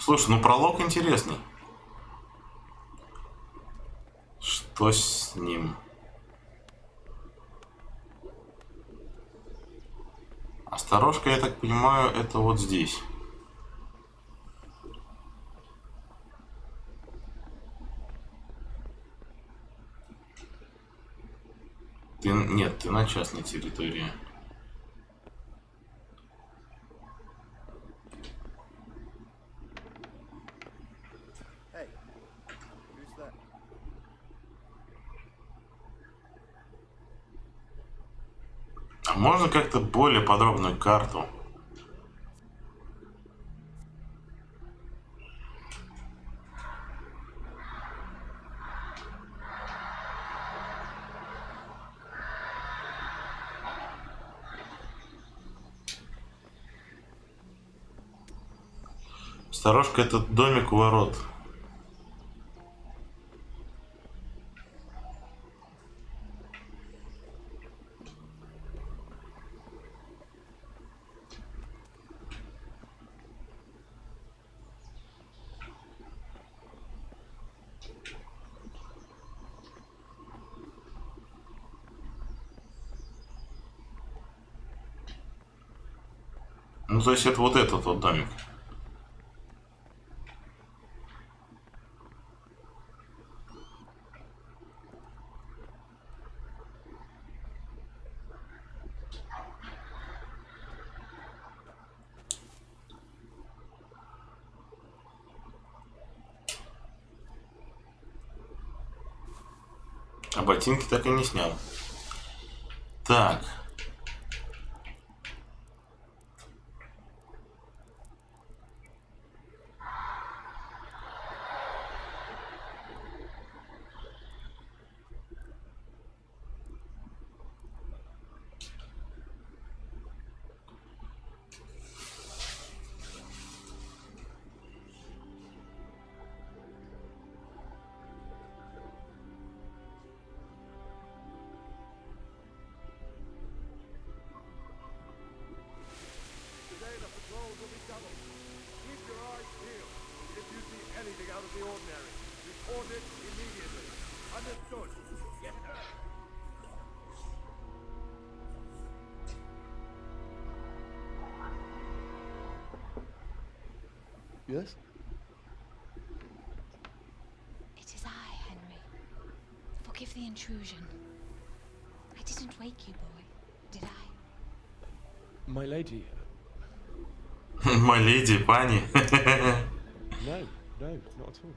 Слушай, ну пролог интересный. Что с ним? Осторожка, я так понимаю, это вот здесь. Нет, ты на частной территории. А можно как-то более подробную карту? Сторожка, этот домик у ворот. Ну, то есть это вот этот вот домик. А ботинки так и не снял. Так. Today the patrols will be doubled. Keep your eyes peeled. If you see anything out of the ordinary, report it immediately. Understood? Yes, sir. Yes? It is I, Henry. Forgive the intrusion. I didn't wake you, boy, did I? My lady. My lady, пани. No, not at all.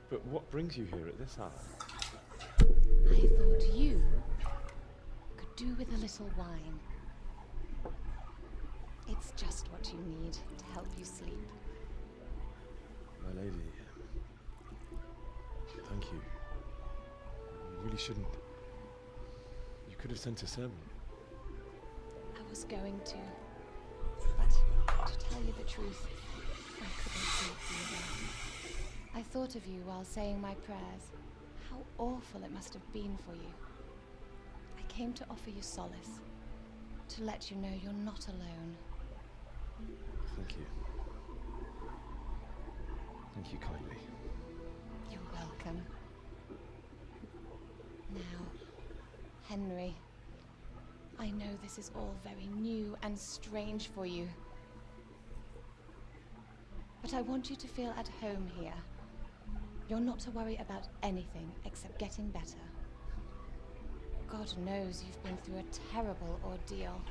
But what brings you here at this hour? I thought you could do with a little wine. It's just what you need to help you sleep. My lady. Thank you. You really shouldn't. You could have sent a sermon. I was going to. But to tell you the truth, I couldn't sleep either. I thought of you while saying my prayers. How awful it must have been for you. I came to offer you solace. To let you know you're not alone. Thank you. Thank you kindly. You're welcome. Now, Henry, I know this is all very new and strange for you. But I want you to feel at home here. You're not to worry about anything except getting better. God knows you've been through a terrible ordeal.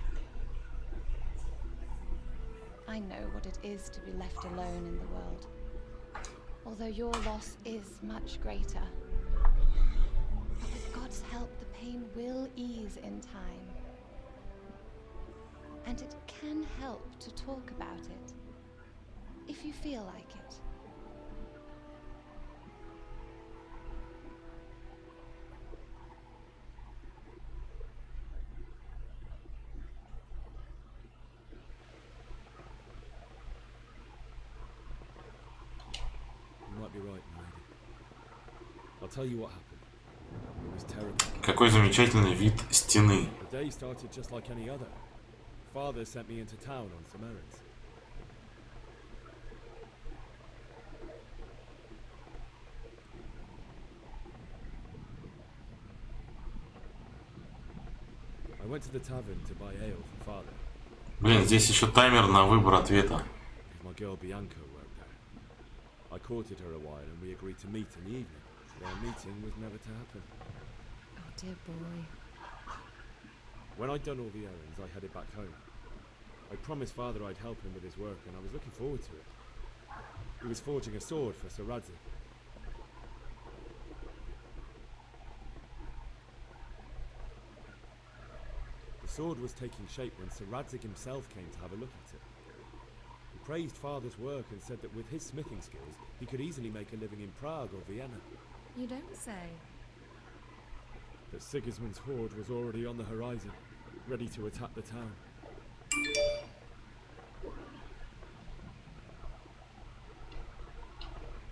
I know what it is to be left alone in the world. Although your loss is much greater. But with God's help, the pain will ease in time. And it can help to talk about it, if you feel like it. You might be right, my lady. I'll tell you what happened. It was terrible. Какой замечательный вид стены. The day started just like any other. Father sent me into town on some errands. I went to the tavern to buy ale for father. Блин, здесь еще таймер на выбор ответа. My girl Bianca worked there. I courted her a while and we agreed to meet in the evening. But our meeting was never to happen. Oh dear boy. When I'd done all the errands, I headed back home. I promised father I'd help him with his work and I was looking forward to it. He was forging a sword for Sir Radzig. The sword was taking shape when Sir Radzig himself came to have a look at it. He praised father's work and said that with his smithing skills, he could easily make a living in Prague or Vienna. You don't say. That Sigismund's horde was already on the horizon, ready to attack the town.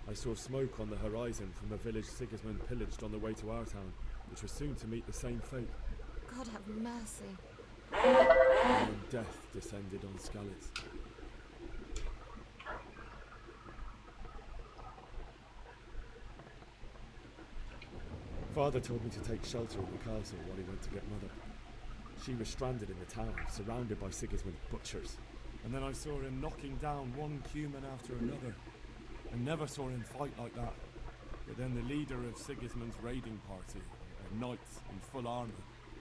I saw smoke on the horizon from a village Sigismund pillaged on the way to our town, which was soon to meet the same fate. God have mercy. And when death descended on Skalitz. Father told me to take shelter in the castle while he went to get Mother. She was stranded in the town, surrounded by Sigismund's butchers. And then I saw him knocking down one human after another. I never saw him fight like that. But then the leader of Sigismund's raiding party, a knight in full armor,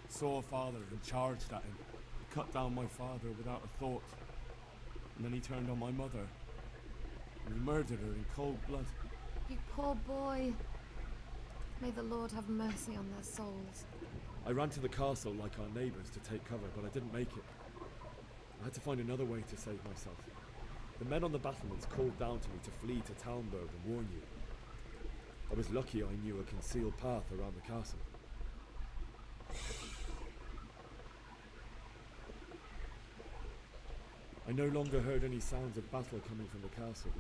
saw Father and charged at him. He cut down my father without a thought. And then he turned on my mother. And he murdered her in cold blood. You poor boy. May the Lord have mercy on their souls. I ran to the castle like our neighbours to take cover, but I didn't make it. I had to find another way to save myself. The men on the battlements called down to me to flee to Talmberg and warn you. I was lucky I knew a concealed path around the castle. I no longer heard any sounds of battle coming from the castle,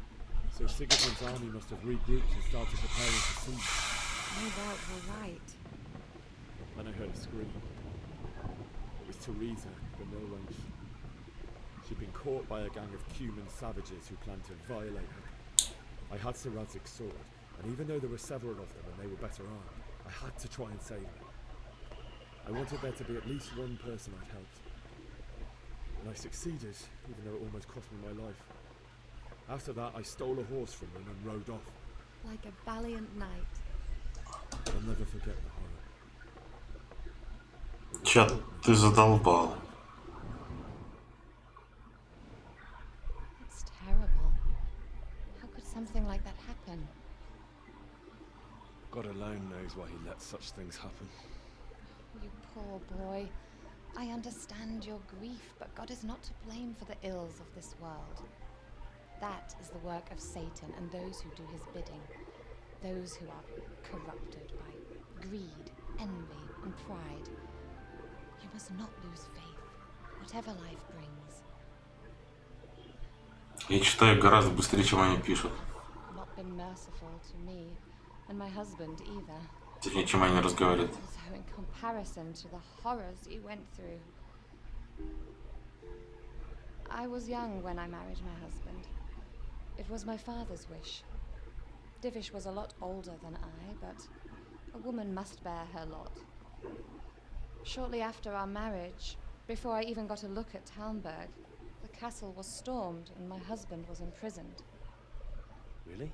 so Sigismund's army must have regrouped and started preparing for siege. No doubt you're right. Then I heard a scream. It was Teresa, the mill wench. She'd been caught by a gang of Cuman savages who planned to violate her. I had Sir Radzig's sword, and even though there were several of them and they were better armed, I had to try and save her. I wanted there to be at least one person I'd helped. And I succeeded, even though it almost cost me my life. After that, I stole a horse from them and rode off. Like a valiant knight. I'll never forget the horror. Чат, ты задолбал. It's terrible. How could something like that happen? God alone knows why he lets such things happen. You poor boy. I understand your grief, but God is not to blame for the ills of this world. That is the work of Satan and those who do his bidding. Those who are corrupted by greed, envy, and pride. You must not lose faith, whatever life brings. Я читаю гораздо быстрее, чем они пишут. Not been merciful to me, and my husband either. Точнее, чем они разговаривают. So in comparison to the horrors you went through. I was young when I married my husband. It was my father's wish. Divish was a lot older than I, but a woman must bear her lot. Shortly after our marriage, before I even got a look at Talmberg, the castle was stormed and my husband was imprisoned. Really?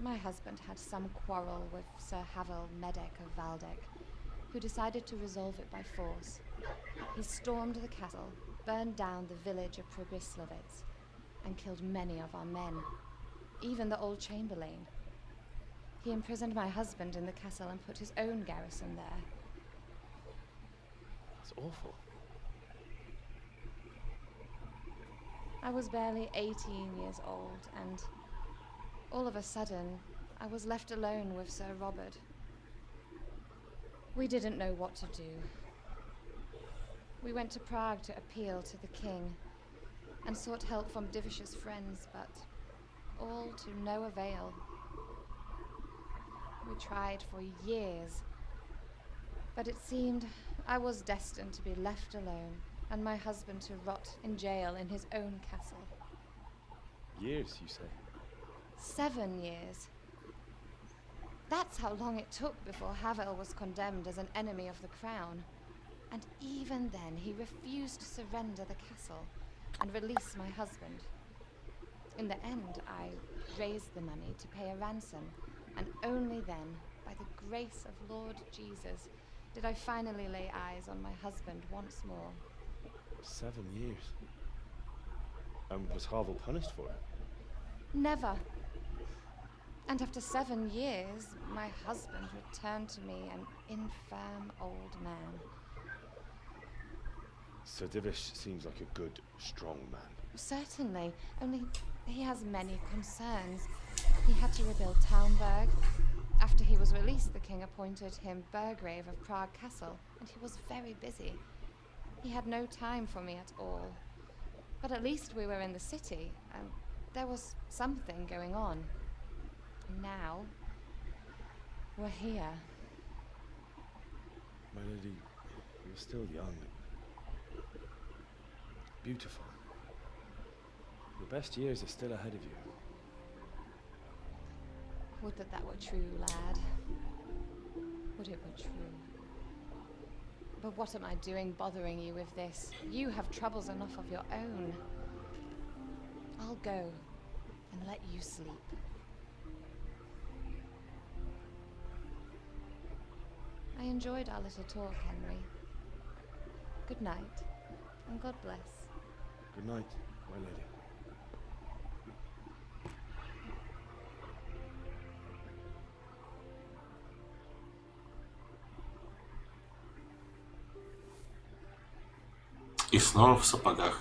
My husband had some quarrel with Sir Havel Medek of Valdek, who decided to resolve it by force. He stormed the castle, burned down the village of Probislavitz, and killed many of our men, even the old chamberlain. He imprisoned my husband in the castle and put his own garrison there. That's awful. I was barely 18 years old, and all of a sudden, I was left alone with Sir Robert. We didn't know what to do. We went to Prague to appeal to the king, and sought help from Divish's friends, but all to no avail. We tried for years, but it seemed I was destined to be left alone, and my husband to rot in jail in his own castle. Years, you say? 7 years. That's how long it took before Havel was condemned as an enemy of the crown. And even then, he refused to surrender the castle and release my husband. In the end, I raised the money to pay a ransom, and only then, by the grace of Lord Jesus, did I finally lay eyes on my husband once more. 7 years? And was Havel punished for it? Never. And after 7 years, my husband returned to me an infirm old man. Sir Divish seems like a good, strong man. Certainly, only he has many concerns. He had to rebuild Talmberg. After he was released, the king appointed him Burgrave of Prague Castle, and he was very busy. He had no time for me at all. But at least we were in the city, and there was something going on. Now, we're here. My lady, you're still young. Beautiful. Your best years are still ahead of you. Would that that were true, lad. Would it were true. But what am I doing bothering you with this? You have troubles enough of your own. I'll go and let you sleep. I enjoyed our little talk, Henry. Good night, and God bless. Good night, my lady. И снова в сапогах.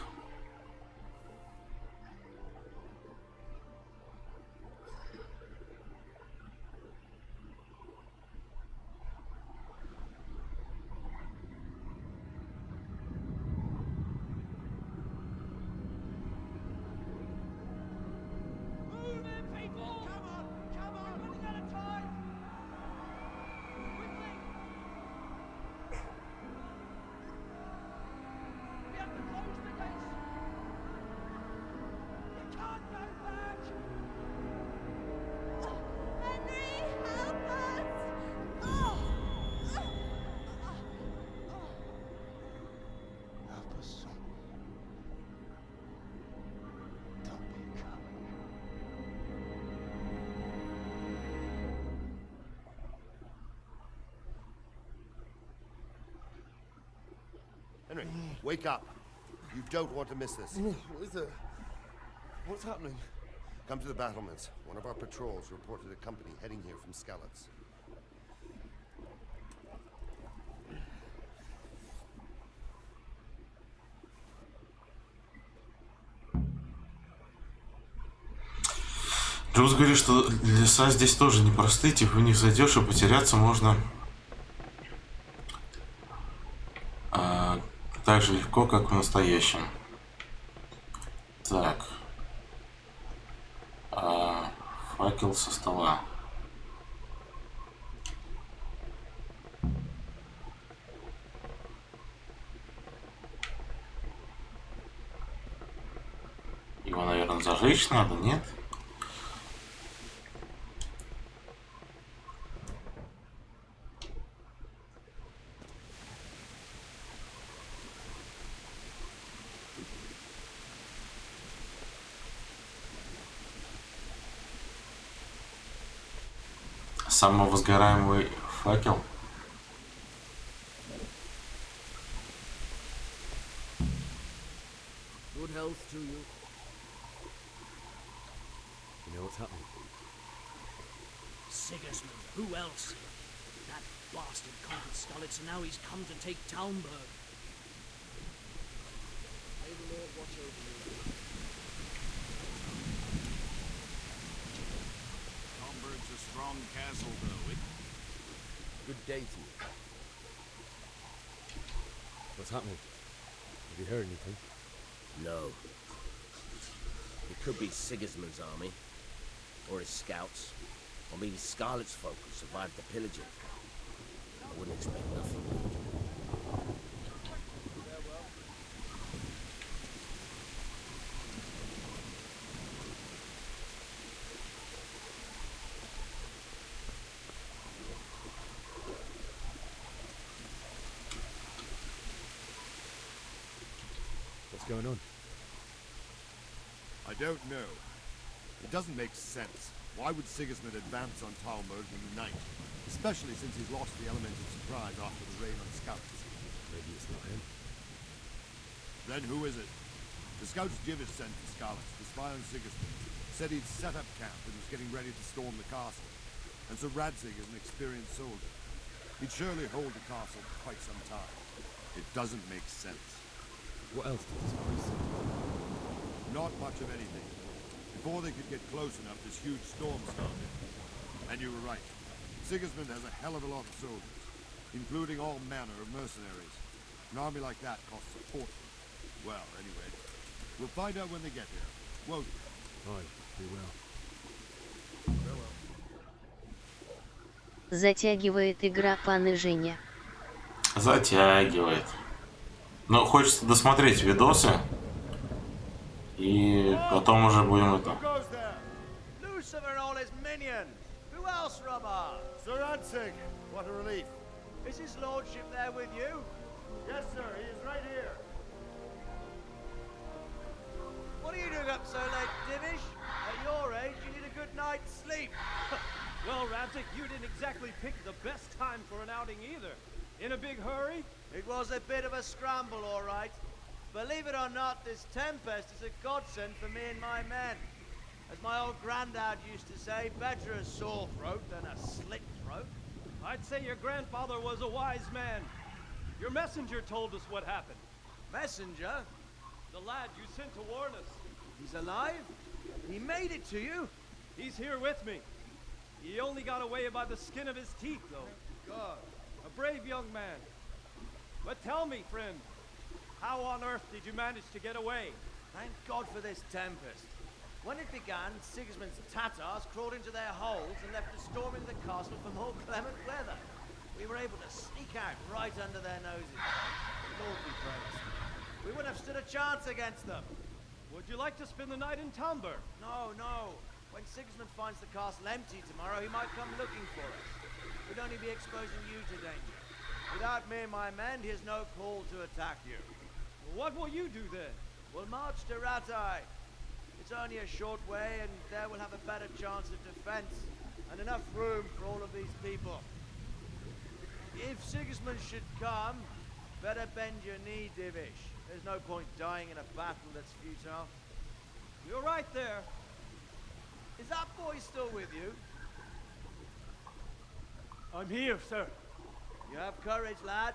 Henry, wake up. You don't want to miss this. What is it? What's happening? Come to the battlements. One of our patrols reported a company heading here from Skalitz. Джуз говорит, что леса здесь тоже непростые, типа в них зайдешь и потеряться можно так же легко, как в настоящем. Так. Факел со стола. Его, наверное, зажечь надо, нет? Самовозгораемый факел. Good health to you. You know what's happening? Sigismund, who else? That bastard conquered Skalitz, and now he's come to take Talmberg. May the Lord watch over you. Talmberg's a strong castle, though. Good day to you. What's happening? Have you heard anything? No. It could be Sigismund's army, or his scouts, or maybe Scarlet's folk who survived the pillaging. I wouldn't expect nothing. What's going on? I don't know. It doesn't make sense. Why would Sigismund advance on Talmberg in the night? Especially since he's lost the element of surprise after the raid on Skalitz. Maybe it's not him. Then who is it? The scouts Jivis sent to Skalitz to spy on Sigismund said he'd set up camp and was getting ready to storm the castle. And so Radzig is an experienced soldier. He'd surely hold the castle for quite some time. It doesn't make sense. What else did this priest say? Not much of anything. Before they could get close enough, this huge storm started. And you were right. Sigismund has a hell of a lot of soldiers, including all manner of mercenaries. An army like that costs a fortune. Well, anyway, we'll find out when they get here, won't we? Aye, we will. Farewell. Затягивает игра пан и Женя. Затягивает. Но хочется досмотреть видосы. И потом уже будем это. Lucifer and all his minions. Who else, Rubber? Sir Radzig, what a relief. Is his lordship there with you? Yes, sir. He is right here. What are you doing up so late, Divish? At your age, you need a good night's sleep. Well, Radzik, you didn't exactly pick the best time for an outing either. In a big hurry? It was a bit of a scramble, all right. Believe it or not, this tempest is a godsend for me and my men. As my old granddad used to say, better a sore throat than a slit throat. I'd say your grandfather was a wise man. Your messenger told us what happened. Messenger? The lad you sent to warn us. He's alive? He made it to you? He's here with me. He only got away by the skin of his teeth, though. God. A brave young man. But tell me, friend, how on earth did you manage to get away? Thank God for this tempest. When it began, Sigismund's Tatars crawled into their holes and left us storming the castle for more clement weather. We were able to sneak out right under their noses. The Lord be praised. We wouldn't have stood a chance against them. Would you like to spend the night in Tamber? No, no. When Sigismund finds the castle empty tomorrow, he might come looking for us. We'd only be exposing you to danger. Without me and my men, he has no call to attack you. What will you do then? We'll march to Ratai. It's only a short way, and there we'll have a better chance of defense, and enough room for all of these people. If Sigismund should come, better bend your knee, Divish. There's no point dying in a battle that's futile. You're right there. Is that boy still with you? I'm here, sir. You have courage, lad.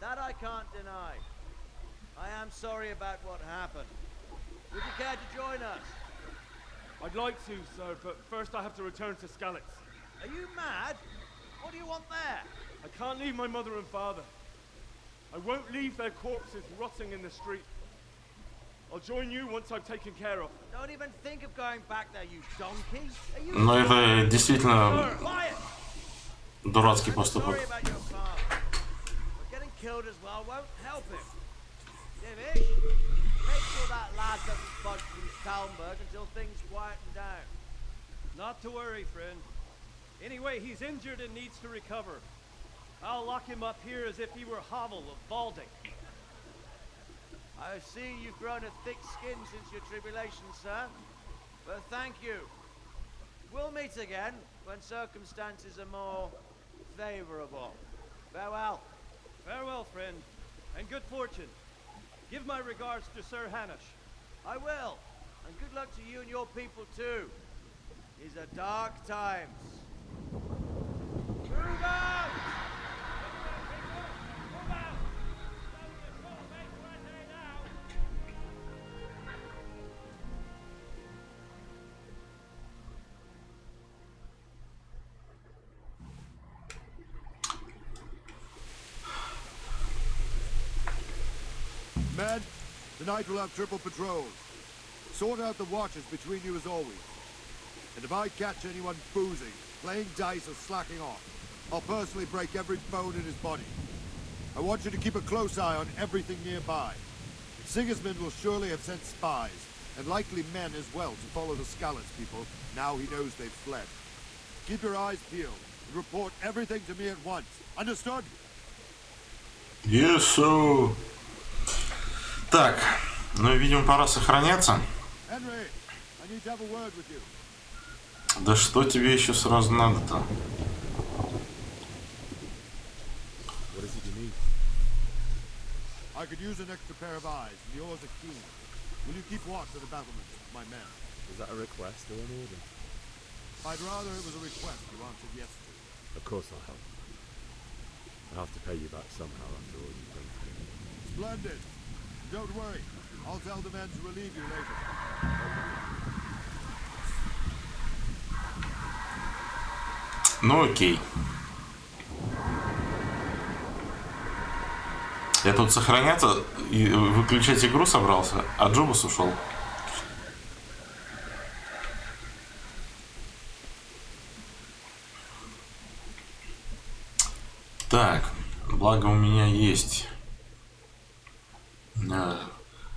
That I can't deny. I am sorry about what happened. Would you care to join us? I'd like to, sir, but first I have to return to Skalitz. Are you mad? What do you want there? I can't leave my mother and father. I won't leave their corpses rotting in the street. I'll join you once I've taken care of. Don't even think of going back there, you donkey. Но это действительно дурацкий поступок. Getting killed as well won't help him. Divish, make sure that lad doesn't budge from Talmberg until things quieten down. Not to worry, friend. Anyway, he's injured and needs to recover. I'll lock him up here as if he were Havel of Balding. I see you've grown a thick skin since your tribulation, sir. But thank you. We'll meet again when circumstances are more favorable. Farewell. Farewell, friend, and good fortune. Give my regards to Sir Hanush. I will. And good luck to you and your people too. These are dark times. Move out! Men, tonight we'll have triple patrols. Sort out the watches between you as always. And if I catch anyone boozing, playing dice or slacking off, I'll personally break every bone in his body. I want you to keep a close eye on everything nearby. Sigismund will surely have sent spies, and likely men as well, to follow the Skalitz people, now he knows they've fled. Keep your eyes peeled, and report everything to me at once. Understood? Yes, sir. Так, ну и, видимо, пора сохраняться. Henry, I need to have a word with you. Да что тебе еще сразу надо-то? What is it you need? I could use an extra pair of eyes, and yours are keen. Will you keep watch of the battlements, my men? Is that a request or an order? I'd rather it was a request you answered yes to. Of course I'll help. I'll have to pay you back somehow after all you've done for me. Splendid. Don't worry. I'll tell the men to relieve you later. Ну окей. Я тут сохраняться и выключать игру собрался, а Джобус ушел. Так, благо у меня есть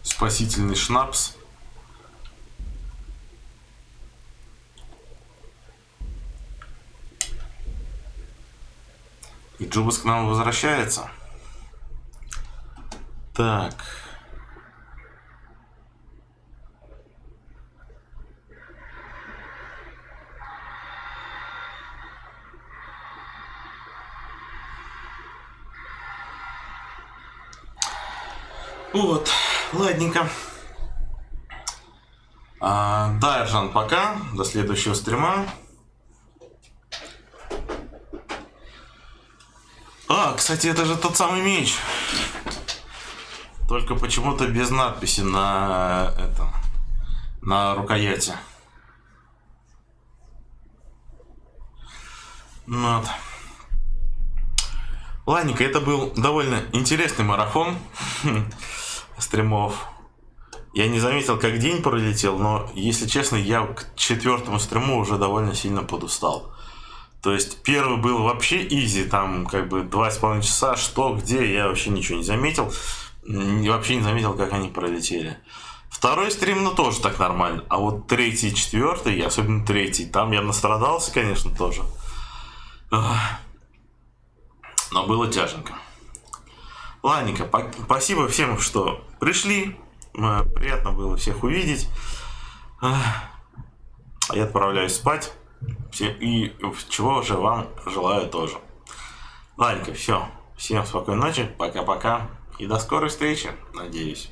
спасительный шнапс. И Джобус к нам возвращается. Так. Вот, ладненько. Да, Эржан, пока. До следующего стрима. Кстати, это же тот самый меч. Только почему-то без надписи на рукояти. Вот. Ладненько, это был довольно интересный марафон стримов. Я не заметил, как день пролетел, но, если честно, я к 4-му стриму уже довольно сильно подустал. То есть, первый был вообще изи, там, как бы, 2,5 часа, что, где, я вообще ничего не заметил. Вообще не заметил, как они пролетели. Второй стрим, ну, тоже так нормально. А вот 3-й и 4-й, особенно 3-й, там я настрадался, конечно, тоже. Но было тяженько. Ладненько, спасибо всем, что пришли. Приятно было всех увидеть. Я отправляюсь спать. И чего же вам желаю тоже. Ладненько, все. Всем спокойной ночи. Пока-пока. И до скорой встречи, надеюсь.